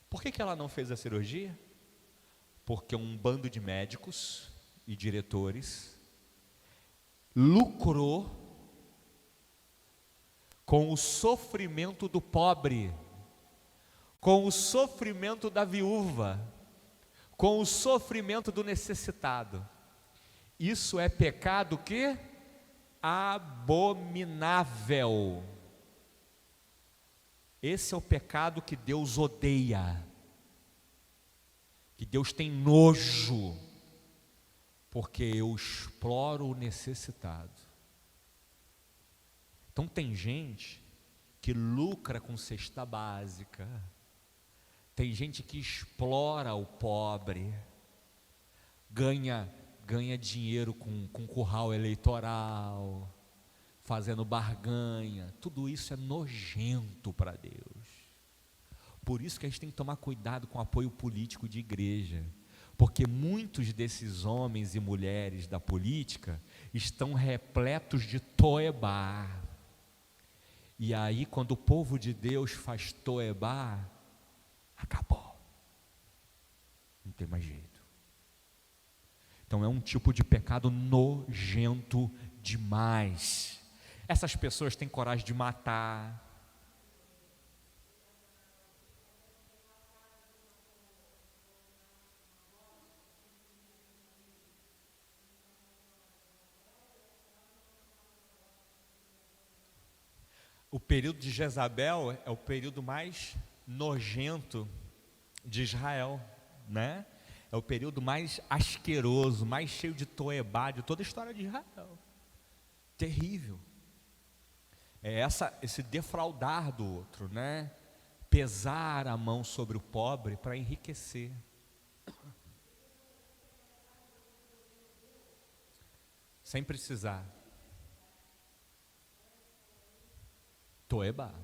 Por que ela não fez a cirurgia? Porque um bando de médicos e diretores lucrou com o sofrimento do pobre, com o sofrimento da viúva, com o sofrimento do necessitado. Isso é pecado que abominável. Esse é o pecado que Deus odeia, que Deus tem nojo, porque eu exploro o necessitado. Então tem gente que lucra com cesta básica, tem gente que explora o pobre, ganha dinheiro com curral eleitoral, fazendo barganha. Tudo isso é nojento para Deus. Por isso que a gente tem que tomar cuidado com o apoio político de igreja, porque muitos desses homens e mulheres da política estão repletos de toebá. E aí, quando o povo de Deus faz toebá, acabou, não tem mais jeito. Então é um tipo de pecado nojento demais. Essas pessoas têm coragem de matar. O período de Jezabel é o período mais nojento de Israel, né? É o período mais asqueroso, mais cheio de toebá de toda a história de Israel. Terrível. esse defraudar do outro, né? Pesar a mão sobre o pobre para enriquecer. Sem precisar. Toeba.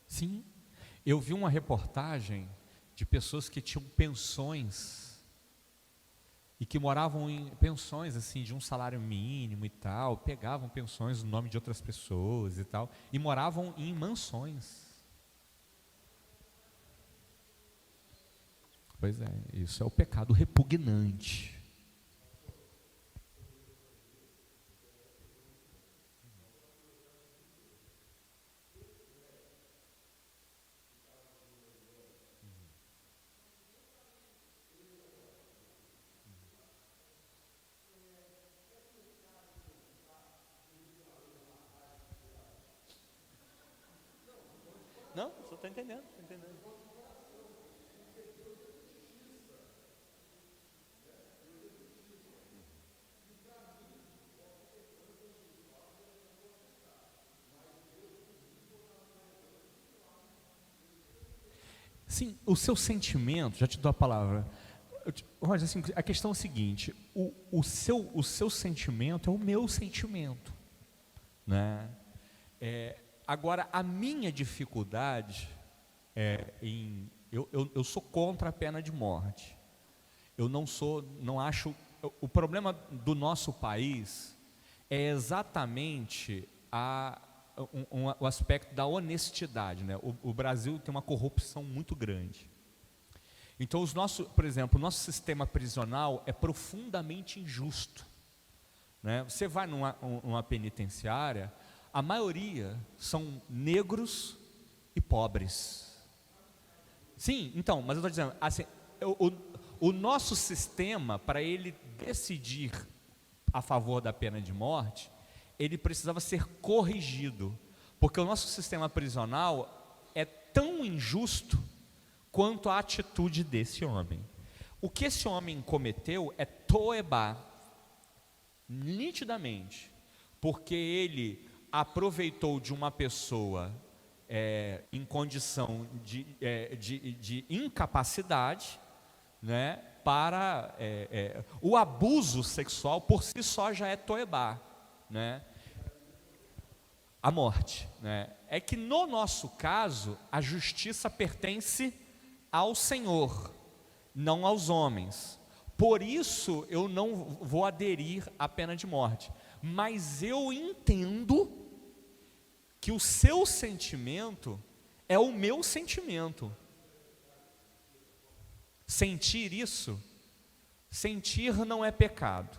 Sim, eu vi uma reportagem de pessoas que tinham pensões e que moravam em pensões assim de um salário mínimo e tal, pegavam pensões no nome de outras pessoas e tal, e moravam em mansões. Pois é, isso é o pecado repugnante. Não, só estou entendendo, estou entendendo. Sim, o seu sentimento, já te dou a palavra. Roger, assim, a questão é a seguinte: o seu sentimento é o meu sentimento, né? Agora, a minha dificuldade eu sou contra a pena de morte. Eu não acho. O problema do nosso país é exatamente o aspecto da honestidade, né? O Brasil tem uma corrupção muito grande. Então, por exemplo, o nosso sistema prisional é profundamente injusto, né? Você vai numa penitenciária, a maioria são negros e pobres. Sim, então, mas eu estou dizendo, assim, o nosso sistema, para ele decidir a favor da pena de morte, ele precisava ser corrigido, porque o nosso sistema prisional é tão injusto quanto a atitude desse homem. O que esse homem cometeu é toeba, nitidamente, porque ele aproveitou de uma pessoa em condição de incapacidade, né, para o abuso sexual por si só já é toeba, né? A morte, né? É que no nosso caso a justiça pertence ao Senhor, não aos homens. Por isso eu não vou aderir à pena de morte. Mas eu entendo que o seu sentimento é o meu sentimento. Sentir isso, sentir não é pecado,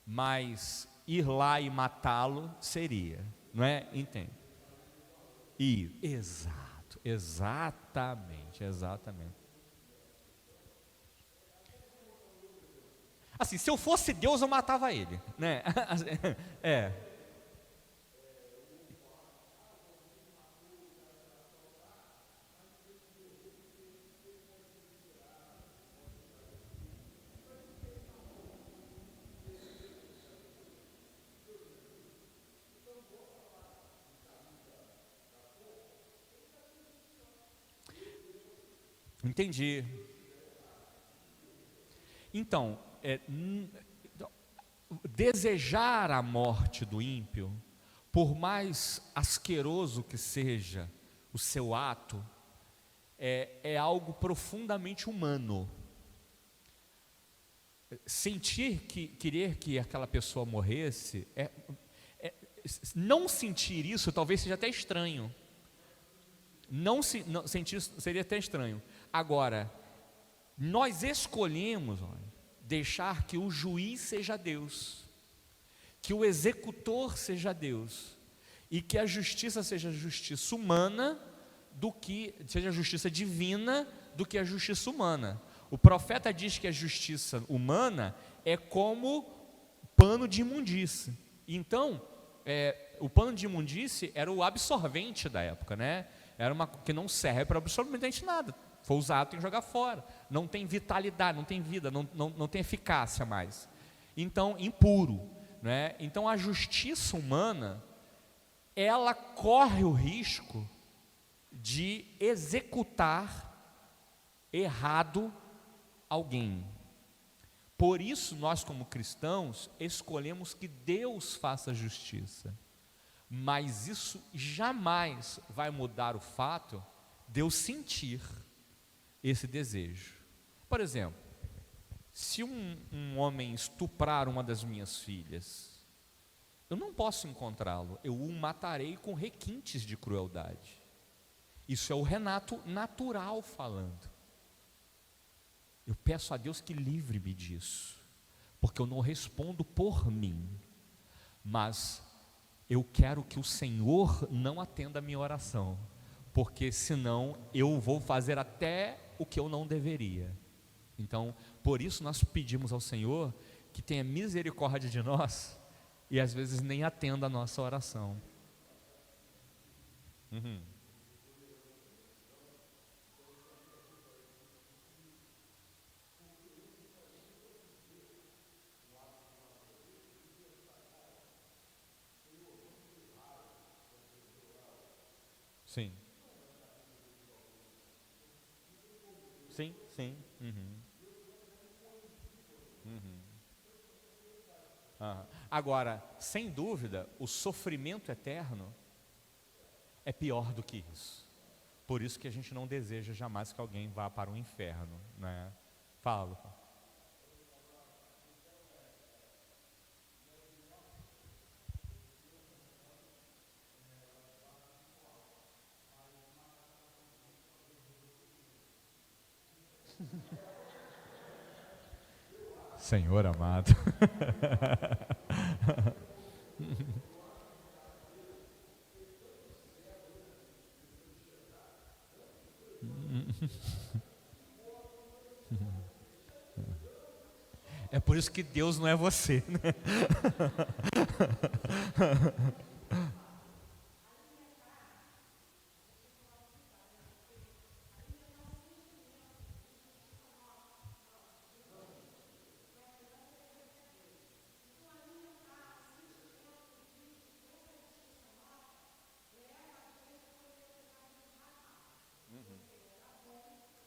mas ir lá e matá-lo seria, não é? Entende? Exato, exatamente. Assim, se eu fosse Deus, eu matava ele, né? Entendi. Então, desejar a morte do ímpio, por mais asqueroso que seja o seu ato, é algo profundamente humano. Querer que aquela pessoa morresse, não sentir isso talvez seja até estranho. Não sentir isso seria até estranho. Agora, nós escolhemos, deixar que o juiz seja Deus, que o executor seja Deus, e que a justiça seja justiça humana, seja a justiça divina do que a justiça humana. O profeta diz que a justiça humana é como pano de imundície. Então, o pano de imundície era o absorvente da época, né? Era uma que não serve para absolutamente nada. Foi usado, tem que jogar fora. Não tem vitalidade, não tem vida, não tem eficácia mais. Então, impuro, né? Então, a justiça humana, ela corre o risco de executar errado alguém. Por isso, nós como cristãos, escolhemos que Deus faça justiça. Mas isso jamais vai mudar o fato de eu sentir esse desejo. Por exemplo, se um homem estuprar uma das minhas filhas, eu não posso encontrá-lo, eu o matarei com requintes de crueldade. Isso é o Renato natural falando. Eu peço a Deus que livre-me disso, porque eu não respondo por mim, mas eu quero que o Senhor não atenda a minha oração, porque senão eu vou fazer até o que eu não deveria. Então, por isso nós pedimos ao Senhor que tenha misericórdia de nós e às vezes nem atenda a nossa oração. Sim. Sim, sim. Agora, sem dúvida, o sofrimento eterno é pior do que isso. Por isso que a gente não deseja jamais que alguém vá para o inferno, né? Fala. Senhor amado. É por isso que Deus não é você, né?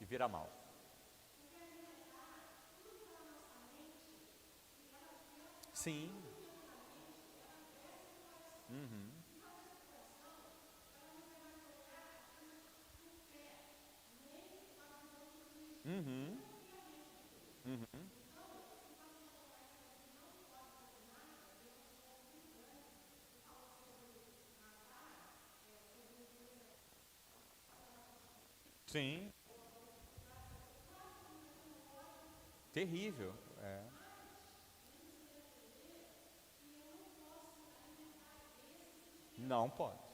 E vira mal. Sim. Sim. Terrível. Não pode.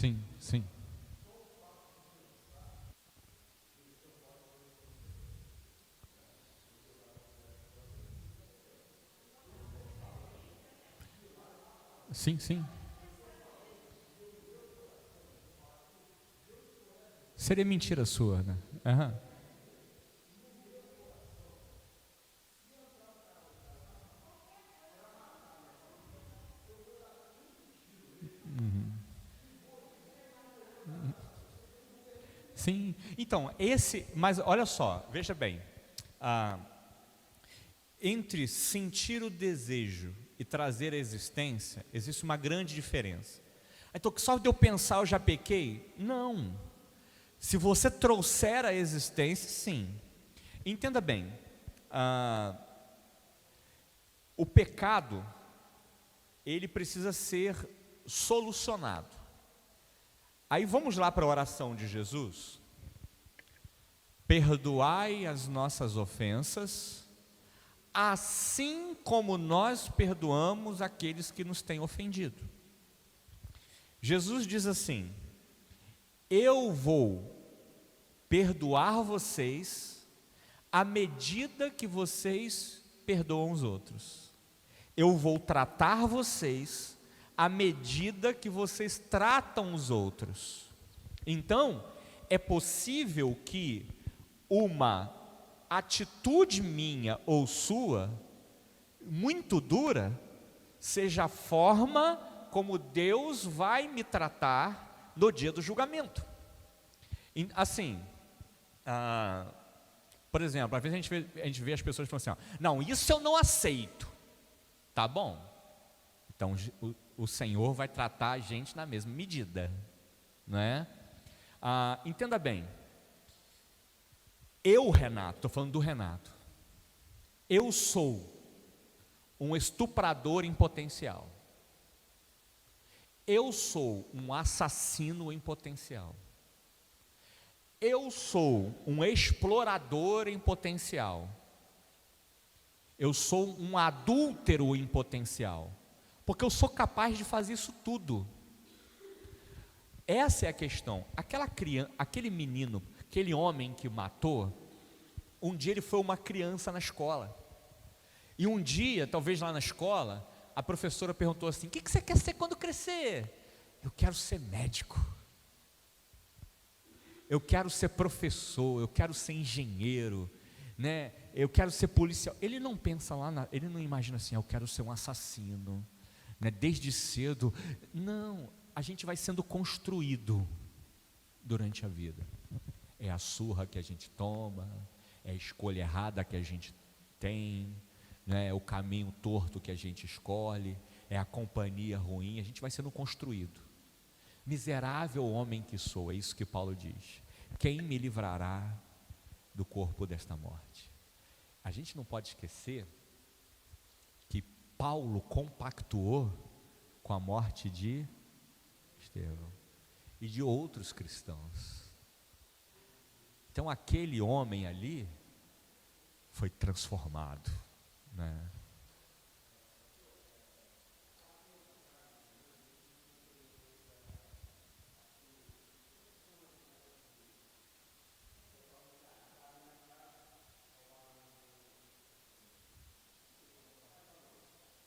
sim, sim. Sim, sim. Seria mentira sua, né? Aham. Sim, então, mas olha só, veja bem, ah, entre sentir o desejo e trazer a existência, existe uma grande diferença. Então, só de eu pensar eu já pequei? Não. Se você trouxer a existência, sim. Entenda bem, ah, o pecado, ele precisa ser solucionado. Aí vamos lá para a oração de Jesus. Perdoai as nossas ofensas, assim como nós perdoamos aqueles que nos têm ofendido. Jesus diz assim: eu vou perdoar vocês à medida que vocês perdoam os outros. Eu vou tratar vocês à medida que vocês tratam os outros. Então, é possível que uma atitude minha ou sua, muito dura, seja a forma como Deus vai me tratar no dia do julgamento. Assim, por exemplo, às vezes a gente vê as pessoas falando assim, não, isso eu não aceito. Tá bom, então o Senhor vai tratar a gente na mesma medida, não é? Entenda bem, eu, Renato, estou falando do Renato, eu sou um estuprador em potencial, eu sou um assassino em potencial, eu sou um explorador em potencial, eu sou um adúltero em potencial, porque eu sou capaz de fazer isso tudo. Essa é a questão. Aquela criança, aquele menino, aquele homem que matou, um dia ele foi uma criança na escola. E um dia, talvez lá na escola, a professora perguntou assim: o que você quer ser quando crescer? Eu quero ser médico. Eu quero ser professor, eu quero ser engenheiro, né? Eu quero ser policial. Ele não pensa ele não imagina assim, eu quero ser um assassino, né? Desde cedo. Não, a gente vai sendo construído durante a vida. É a surra que a gente toma, é a escolha errada que a gente tem, né? É o caminho torto que a gente escolhe, é a companhia ruim, a gente vai sendo construído. Miserável homem que sou, é isso que Paulo diz. Quem me livrará do corpo desta morte? A gente não pode esquecer que Paulo compactuou com a morte de Estevão e de outros cristãos. Então aquele homem ali foi transformado, né?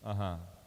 Aham.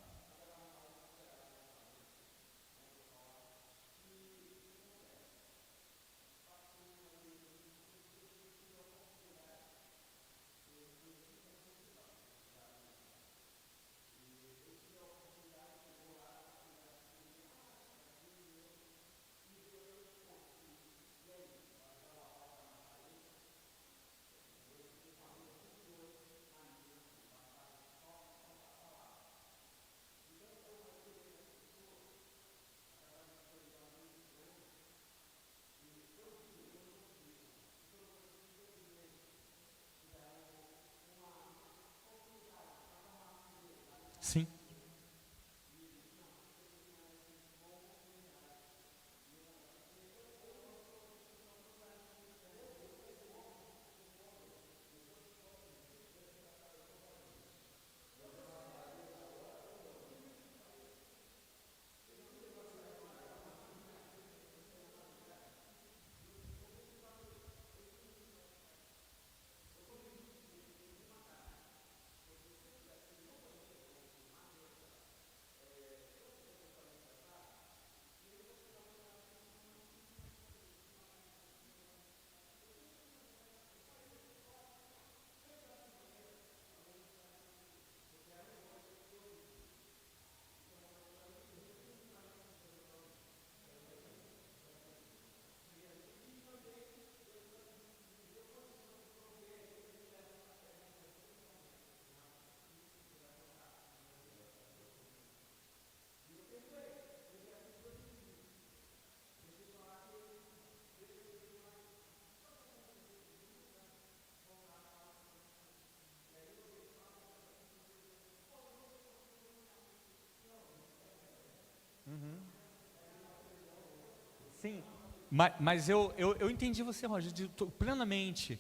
Mas eu entendi você, Roger, plenamente.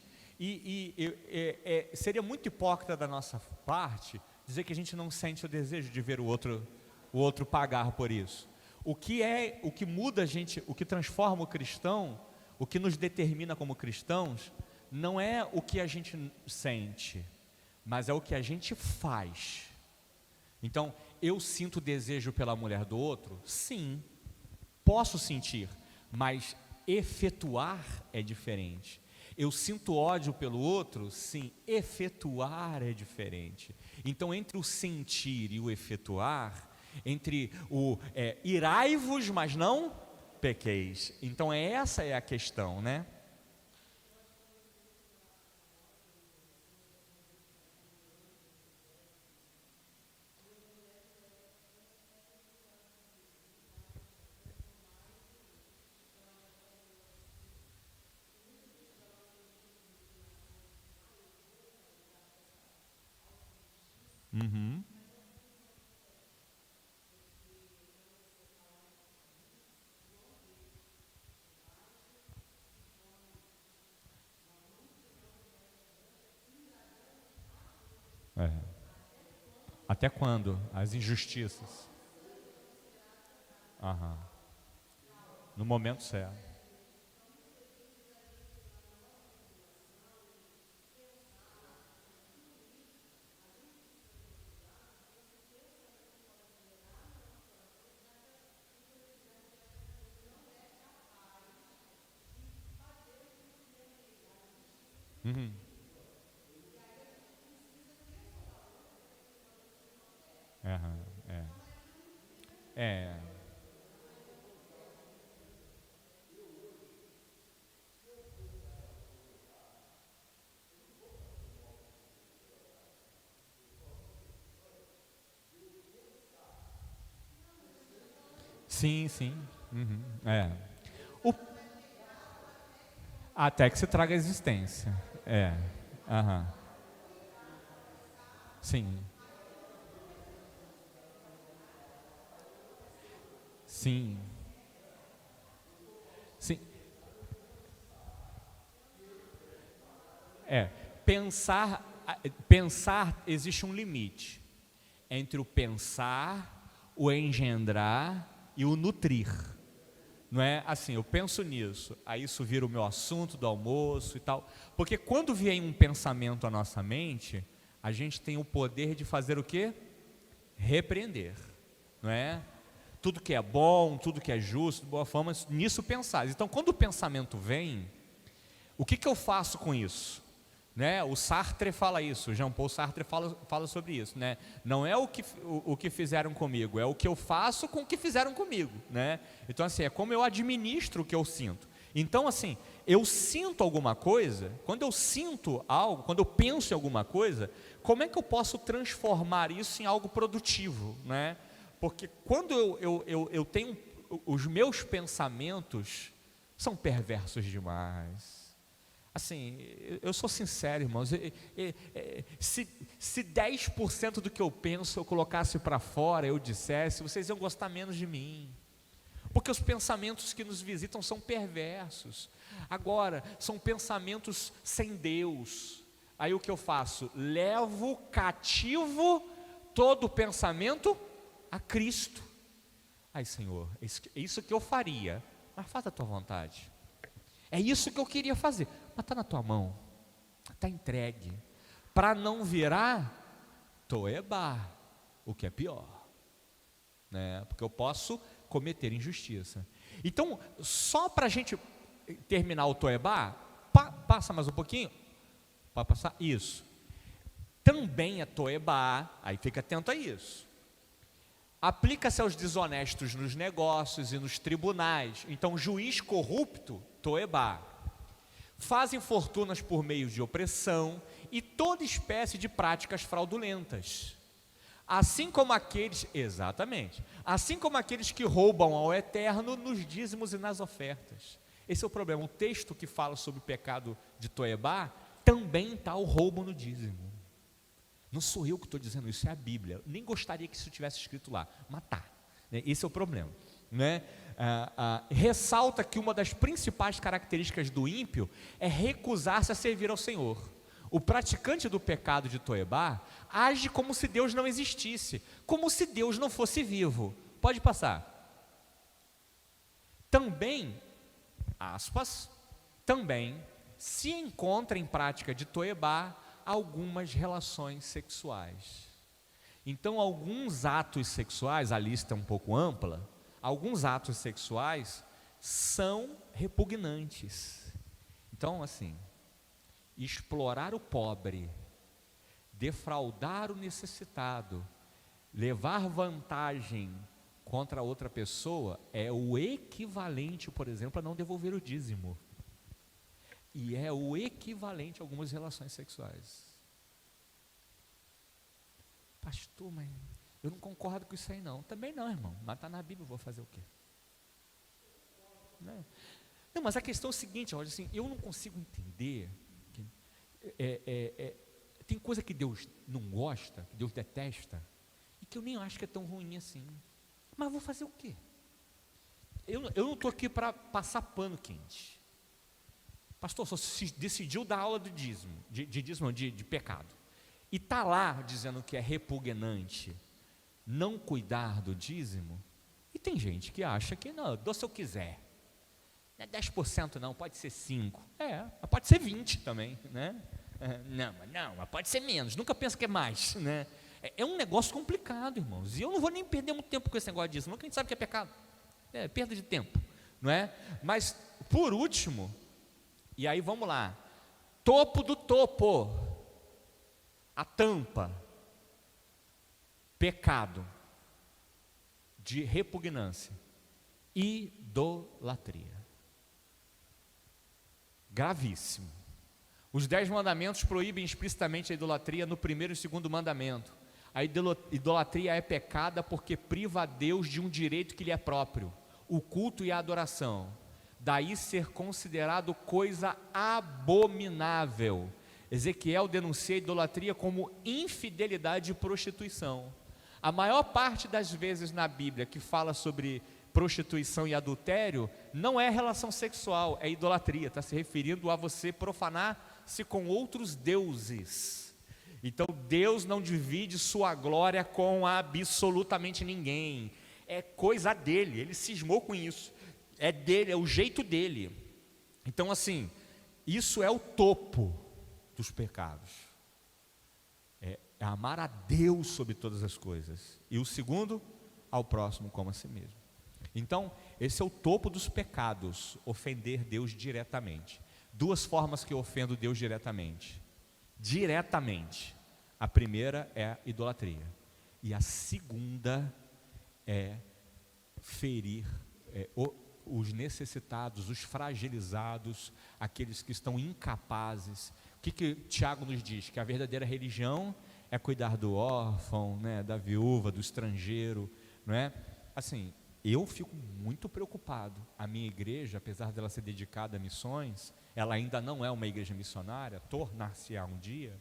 Seria muito hipócrita da nossa parte dizer que a gente não sente o desejo de ver o outro pagar por isso. O que muda a gente, o que transforma o cristão, o que nos determina como cristãos, não é o que a gente sente, mas é o que a gente faz. Então, eu sinto desejo pela mulher do outro? Sim, posso sentir, mas efetuar é diferente. Eu sinto ódio pelo outro? Sim, efetuar é diferente. Então, entre o sentir e o efetuar, entre o irai-vos, mas não pequeis. Então, essa é a questão, né? Uhum. É. Até quando? As injustiças. Aham. No momento certo. Uhum. Aham. É. É. Sim, sim. Uhum. É. O- Até que se traga a existência. É. Aham. Sim. Sim. Sim. É. Pensar existe um limite entre o pensar, o engendrar e o nutrir. Não é assim, eu penso nisso, aí isso vira o meu assunto do almoço e tal. Porque quando vem um pensamento à nossa mente, a gente tem o poder de fazer o quê? Repreender, não é? Tudo que é bom, tudo que é justo, de boa forma, nisso pensar. Então, quando o pensamento vem, o que eu faço com isso? Né? O Sartre fala isso, o Jean-Paul Sartre fala sobre isso, né? Não é o que fizeram comigo, é o que eu faço com o que fizeram comigo, né? Então assim, é como eu administro o que eu sinto. Então assim, eu sinto alguma coisa, quando eu sinto algo, quando eu penso em alguma coisa, como é que eu posso transformar isso em algo produtivo, né? Porque quando eu tenho, os meus pensamentos são perversos demais. Assim, eu sou sincero, irmãos, se 10% do que eu penso eu colocasse para fora, eu dissesse, vocês iam gostar menos de mim. Porque os pensamentos que nos visitam são perversos. Agora, são pensamentos sem Deus. Aí o que eu faço? Levo cativo todo o pensamento a Cristo. Ai, Senhor, é isso que eu faria, mas faz a tua vontade. É isso que eu queria fazer, mas está na tua mão, está entregue, para não virar toebá, o que é pior, né? Porque eu posso cometer injustiça. Então, só para a gente terminar o toebá, passa mais um pouquinho, pode passar, isso, também é toebá, aí fica atento a isso. Aplica-se aos desonestos nos negócios e nos tribunais. Então, juiz corrupto, toebá. Fazem fortunas por meio de opressão e toda espécie de práticas fraudulentas. Assim como aqueles, exatamente, assim como aqueles que roubam ao eterno nos dízimos e nas ofertas. Esse é o problema. O texto que fala sobre o pecado de toebá, também está o roubo no dízimo. Não sou eu que estou dizendo isso, é a Bíblia. Eu nem gostaria que isso tivesse escrito lá, mas tá, né? Esse é o problema, né? ressalta que uma das principais características do ímpio é recusar-se a servir ao Senhor. O praticante do pecado de Toebá age como se Deus não existisse, como se Deus não fosse vivo. Pode passar. Também, aspas, também se encontra em prática de Toebá algumas relações sexuais. Então, alguns atos sexuais, a lista é um pouco ampla, alguns atos sexuais são repugnantes. Então, assim, explorar o pobre, defraudar o necessitado, levar vantagem contra outra pessoa é o equivalente, por exemplo, a não devolver o dízimo. E é o equivalente a algumas relações sexuais. Pastor, mas eu não concordo com isso aí não. Também não, irmão, mas está na Bíblia, eu vou fazer o quê? Não, mas a questão é o seguinte, olha, assim, eu não consigo entender que, tem coisa que Deus não gosta, que Deus detesta, e que eu nem acho que é tão ruim assim. Mas vou fazer o quê? Eu não estou aqui para passar pano quente. Pastor, só se decidiu dar aula de dízimo, de pecado, e está lá dizendo que é repugnante não cuidar do dízimo, e tem gente que acha que não, eu dou se eu quiser, não é 10% não, pode ser 5%, pode ser 20% também, né? Mas pode ser menos, nunca pensa que é mais, né? É um negócio complicado, irmãos, e eu não vou nem perder muito tempo com esse negócio de dízimo, porque a gente sabe que é pecado, é perda de tempo, não é? Mas, por último, e aí vamos lá, topo do topo, a tampa, pecado de repugnância, idolatria, gravíssimo. Os 10 mandamentos proíbem explicitamente a idolatria no primeiro e segundo mandamento. A idolatria é pecada porque priva a Deus de um direito que lhe é próprio, o culto e a adoração. Daí ser considerado coisa abominável. Ezequiel denuncia a idolatria como infidelidade e prostituição. A maior parte das vezes na Bíblia que fala sobre prostituição e adultério, não é relação sexual, é idolatria, está se referindo a você profanar-se com outros deuses. Então Deus não divide sua glória com absolutamente ninguém, é coisa dele, ele cismou com isso, é dele, é o jeito dele. Então assim, isso é o topo dos pecados, é amar a Deus sobre todas as coisas, e o segundo, ao próximo como a si mesmo. Então, esse é o topo dos pecados, ofender Deus diretamente. Duas formas que eu ofendo Deus diretamente. A primeira é a idolatria, e a segunda é ferir os necessitados, os fragilizados, aqueles que estão incapazes. O que Tiago nos diz? Que a verdadeira religião é cuidar do órfão, né, da viúva, do estrangeiro, não é? Assim, eu fico muito preocupado. A minha igreja, apesar dela ser dedicada a missões, ela ainda não é uma igreja missionária, tornar-se-á um dia,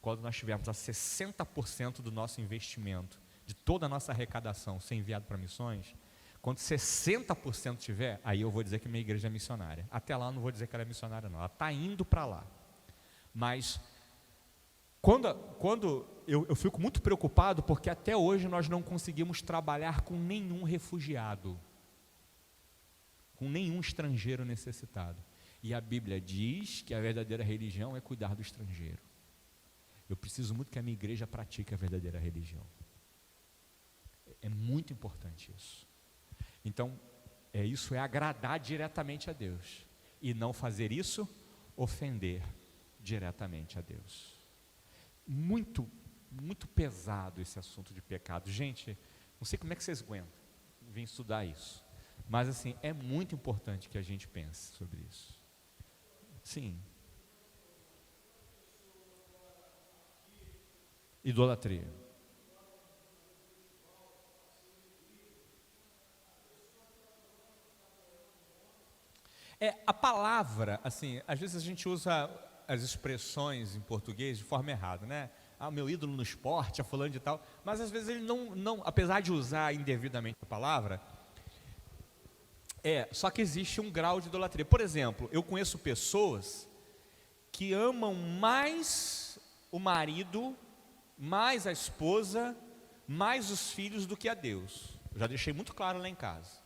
quando nós tivermos a 60% do nosso investimento, de toda a nossa arrecadação ser enviado para missões. Quando 60% tiver, aí eu vou dizer que minha igreja é missionária. Até lá eu não vou dizer que ela é missionária não, ela está indo para lá. Mas quando eu fico muito preocupado, porque até hoje nós não conseguimos trabalhar com nenhum refugiado, com nenhum estrangeiro necessitado. E a Bíblia diz que a verdadeira religião é cuidar do estrangeiro. Eu preciso muito que a minha igreja pratique a verdadeira religião. É muito importante isso. Então, isso é agradar diretamente a Deus, e não fazer isso ofender diretamente a Deus. Muito, muito pesado esse assunto de pecado. Gente, não sei como é que vocês aguentam vir estudar isso, mas assim, é muito importante que a gente pense sobre isso. Sim. Idolatria. A palavra, assim, às vezes a gente usa as expressões em português de forma errada, né? O meu ídolo no esporte, a fulano de tal, mas às vezes ele não, apesar de usar indevidamente a palavra, Só que existe um grau de idolatria. Por exemplo, eu conheço pessoas que amam mais o marido, mais a esposa, mais os filhos do que a Deus. Eu já deixei muito claro lá em casa.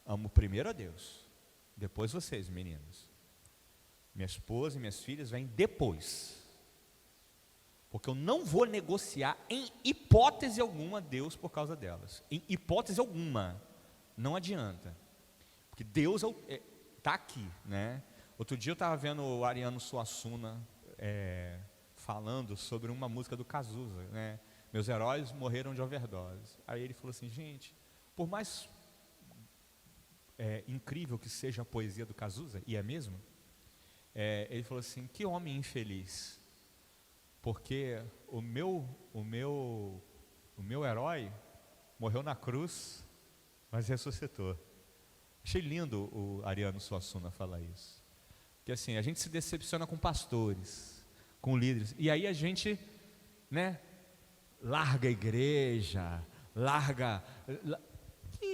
Amo primeiro a Deus, depois vocês, meninos. Minha esposa e minhas filhas vêm depois. Porque eu não vou negociar em hipótese alguma Deus por causa delas. Em hipótese alguma. Não adianta. Porque Deus está aqui, né? Outro dia eu estava vendo o Ariano Suassuna falando sobre uma música do Cazuza, né? Meus heróis morreram de overdose. Aí ele falou assim, gente, por mais incrível que seja a poesia do Cazuza, e é mesmo, ele falou assim, que homem infeliz, porque o meu herói morreu na cruz, mas ressuscitou. Achei lindo o Ariano Suassuna falar isso. Porque assim, a gente se decepciona com pastores, com líderes, e aí a gente, né, larga a igreja,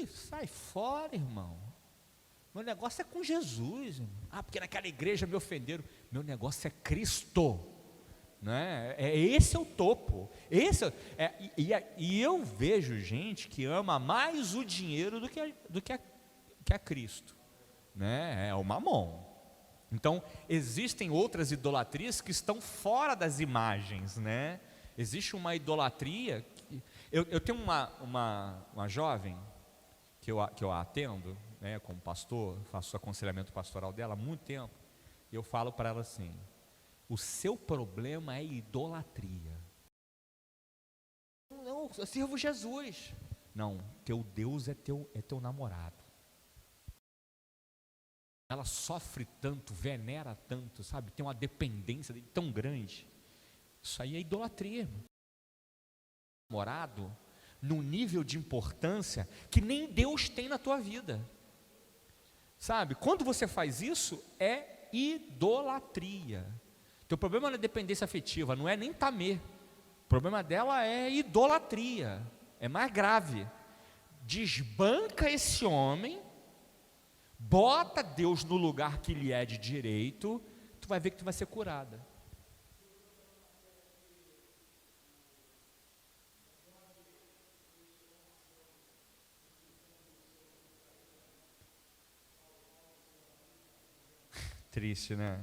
sai fora, irmão. Meu negócio é com Jesus, irmão. Porque naquela igreja me ofenderam. Meu negócio é Cristo, né? Esse é o topo. E eu vejo gente que ama mais o dinheiro do que a Cristo, né? É o mamon. Então existem outras idolatrias que estão fora das imagens, né? Existe uma idolatria eu tenho uma jovem que eu atendo, né, como pastor, faço aconselhamento pastoral dela há muito tempo, e eu falo para ela assim, o seu problema é idolatria. Não, eu sirvo Jesus. Não, teu Deus é teu namorado. Ela sofre tanto, venera tanto, sabe, tem uma dependência tão grande. Isso aí é idolatria, irmão. Namorado num nível de importância que nem Deus tem na tua vida, sabe? Quando você faz isso, é idolatria. Teu problema não é dependência afetiva, não é nem tamê. O problema dela é idolatria, é mais grave. Desbanca esse homem, bota Deus no lugar que lhe é de direito, tu vai ver que tu vai ser curada. Triste, né?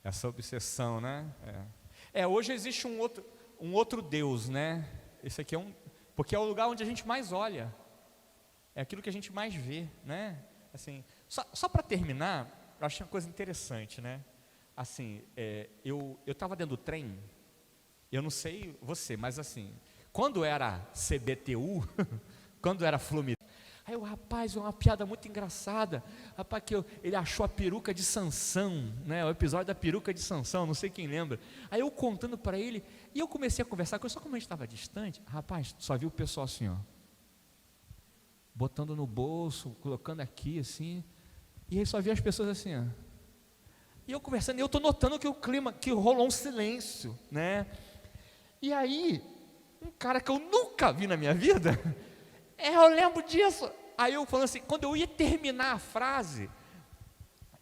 Essa obsessão, né? Hoje existe um outro Deus, né? Esse aqui porque é o lugar onde a gente mais olha, é aquilo que a gente mais vê, né? Assim, só para terminar, eu achei uma coisa interessante, né? Assim, eu estava dentro do trem, eu não sei você, mas assim, quando era CBTU, quando era Fluminense, aí o rapaz, uma piada muito engraçada, rapaz, ele achou a peruca de Sansão, né, o episódio da peruca de Sansão, não sei quem lembra, aí eu contando para ele, e eu comecei a conversar com ele, só como a gente estava distante, rapaz, só vi o pessoal assim, ó, botando no bolso, colocando aqui assim, e aí só vi as pessoas assim, ó, e eu conversando, e eu estou notando que o clima, que rolou um silêncio, né, e aí, um cara que eu nunca vi na minha vida, eu lembro disso. Aí eu falando assim, quando eu ia terminar a frase,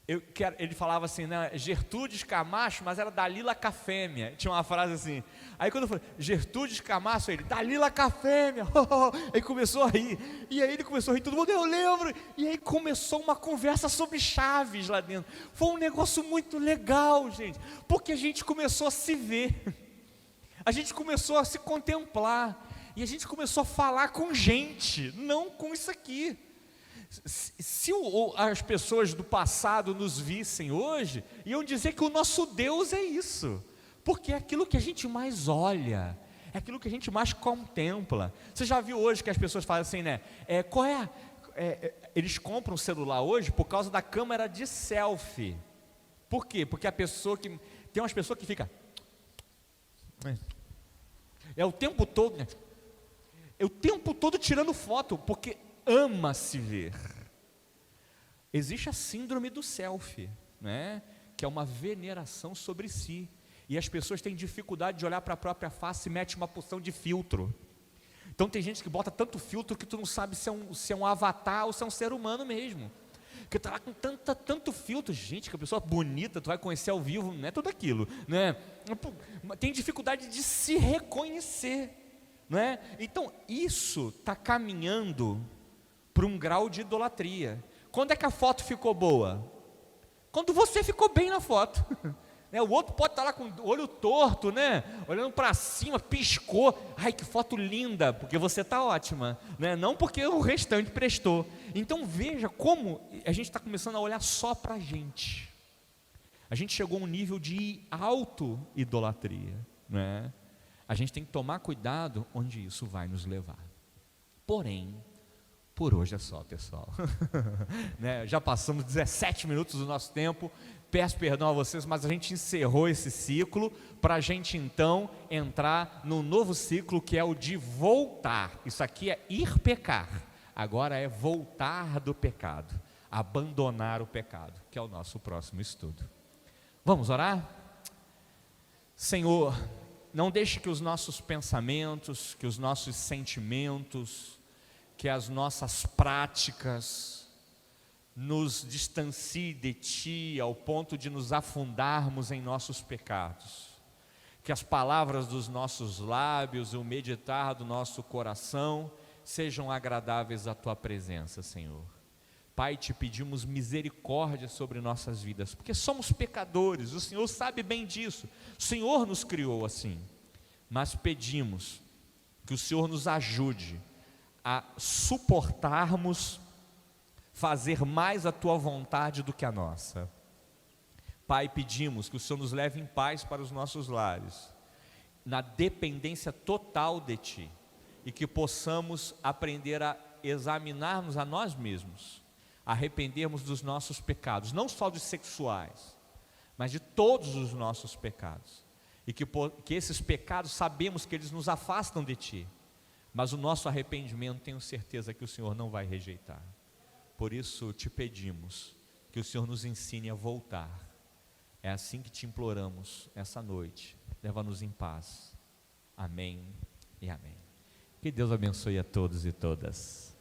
ele falava assim, né, Gertrudes Camacho, mas era Dalila Cafêmea. Tinha uma frase assim. Aí quando eu falei, Gertrudes Camacho, ele, Dalila Cafêmea. Aí começou a rir. E aí ele começou a rir, todo mundo, eu lembro. E aí começou uma conversa sobre Chaves lá dentro. Foi um negócio muito legal, gente. Porque a gente começou a se ver. A gente começou a se contemplar. E a gente começou a falar com gente, não com isso aqui. Se as pessoas do passado nos vissem hoje, iam dizer que o nosso Deus é isso, porque é aquilo que a gente mais olha, é aquilo que a gente mais contempla. Você já viu hoje que as pessoas falam assim, né? Eles compram um celular hoje por causa da câmera de selfie. Por quê? Porque tem umas pessoas que ficam o tempo todo, né? O tempo todo tirando foto, porque ama se ver. Existe a síndrome do selfie, né? Que é uma veneração sobre si, e as pessoas têm dificuldade de olhar para a própria face e metem uma porção de filtro, Então tem gente que bota tanto filtro que tu não sabe se é um avatar ou se é um ser humano mesmo. Porque tá lá com tanto filtro, gente, que a pessoa bonita, tu vai conhecer ao vivo, não é tudo aquilo, né? Tem dificuldade de se reconhecer, né? Então isso está caminhando para um grau de idolatria. Quando é que a foto ficou boa? Quando você ficou bem na foto. O outro pode estar lá com o olho torto, né? Olhando para cima, piscou. Ai, que foto linda, porque você está ótima, né? Não porque o restante prestou. Então veja como a gente está começando a olhar só para a gente. A gente chegou a um nível de auto-idolatria, né? A gente tem que tomar cuidado onde isso vai nos levar. Porém, por hoje é só, pessoal. Né? Já passamos 17 minutos do nosso tempo. Peço perdão a vocês, mas a gente encerrou esse ciclo para a gente então entrar no novo ciclo, que é o de voltar. Isso aqui é ir pecar, agora é voltar do pecado, abandonar o pecado, que é o nosso próximo estudo. Vamos orar? Senhor, não deixe que os nossos pensamentos, que os nossos sentimentos, que as nossas práticas nos distancie de Ti ao ponto de nos afundarmos em nossos pecados. Que as palavras dos nossos lábios e o meditar do nosso coração sejam agradáveis à Tua presença, Senhor. Pai, Te pedimos misericórdia sobre nossas vidas, porque somos pecadores, o Senhor sabe bem disso, o Senhor nos criou assim, mas pedimos que o Senhor nos ajude a suportarmos fazer mais a Tua vontade do que a nossa. Pai, pedimos que o Senhor nos leve em paz para os nossos lares, na dependência total de Ti, e que possamos aprender a examinar-nos a nós mesmos, arrependermos dos nossos pecados, não só dos sexuais, mas de todos os nossos pecados, e que esses pecados sabemos que eles nos afastam de Ti, mas o nosso arrependimento tenho certeza que o Senhor não vai rejeitar. Por isso te pedimos que o Senhor nos ensine a voltar. É assim que te imploramos essa noite. Leva-nos em paz. Amém e amém. Que Deus abençoe a todos e todas.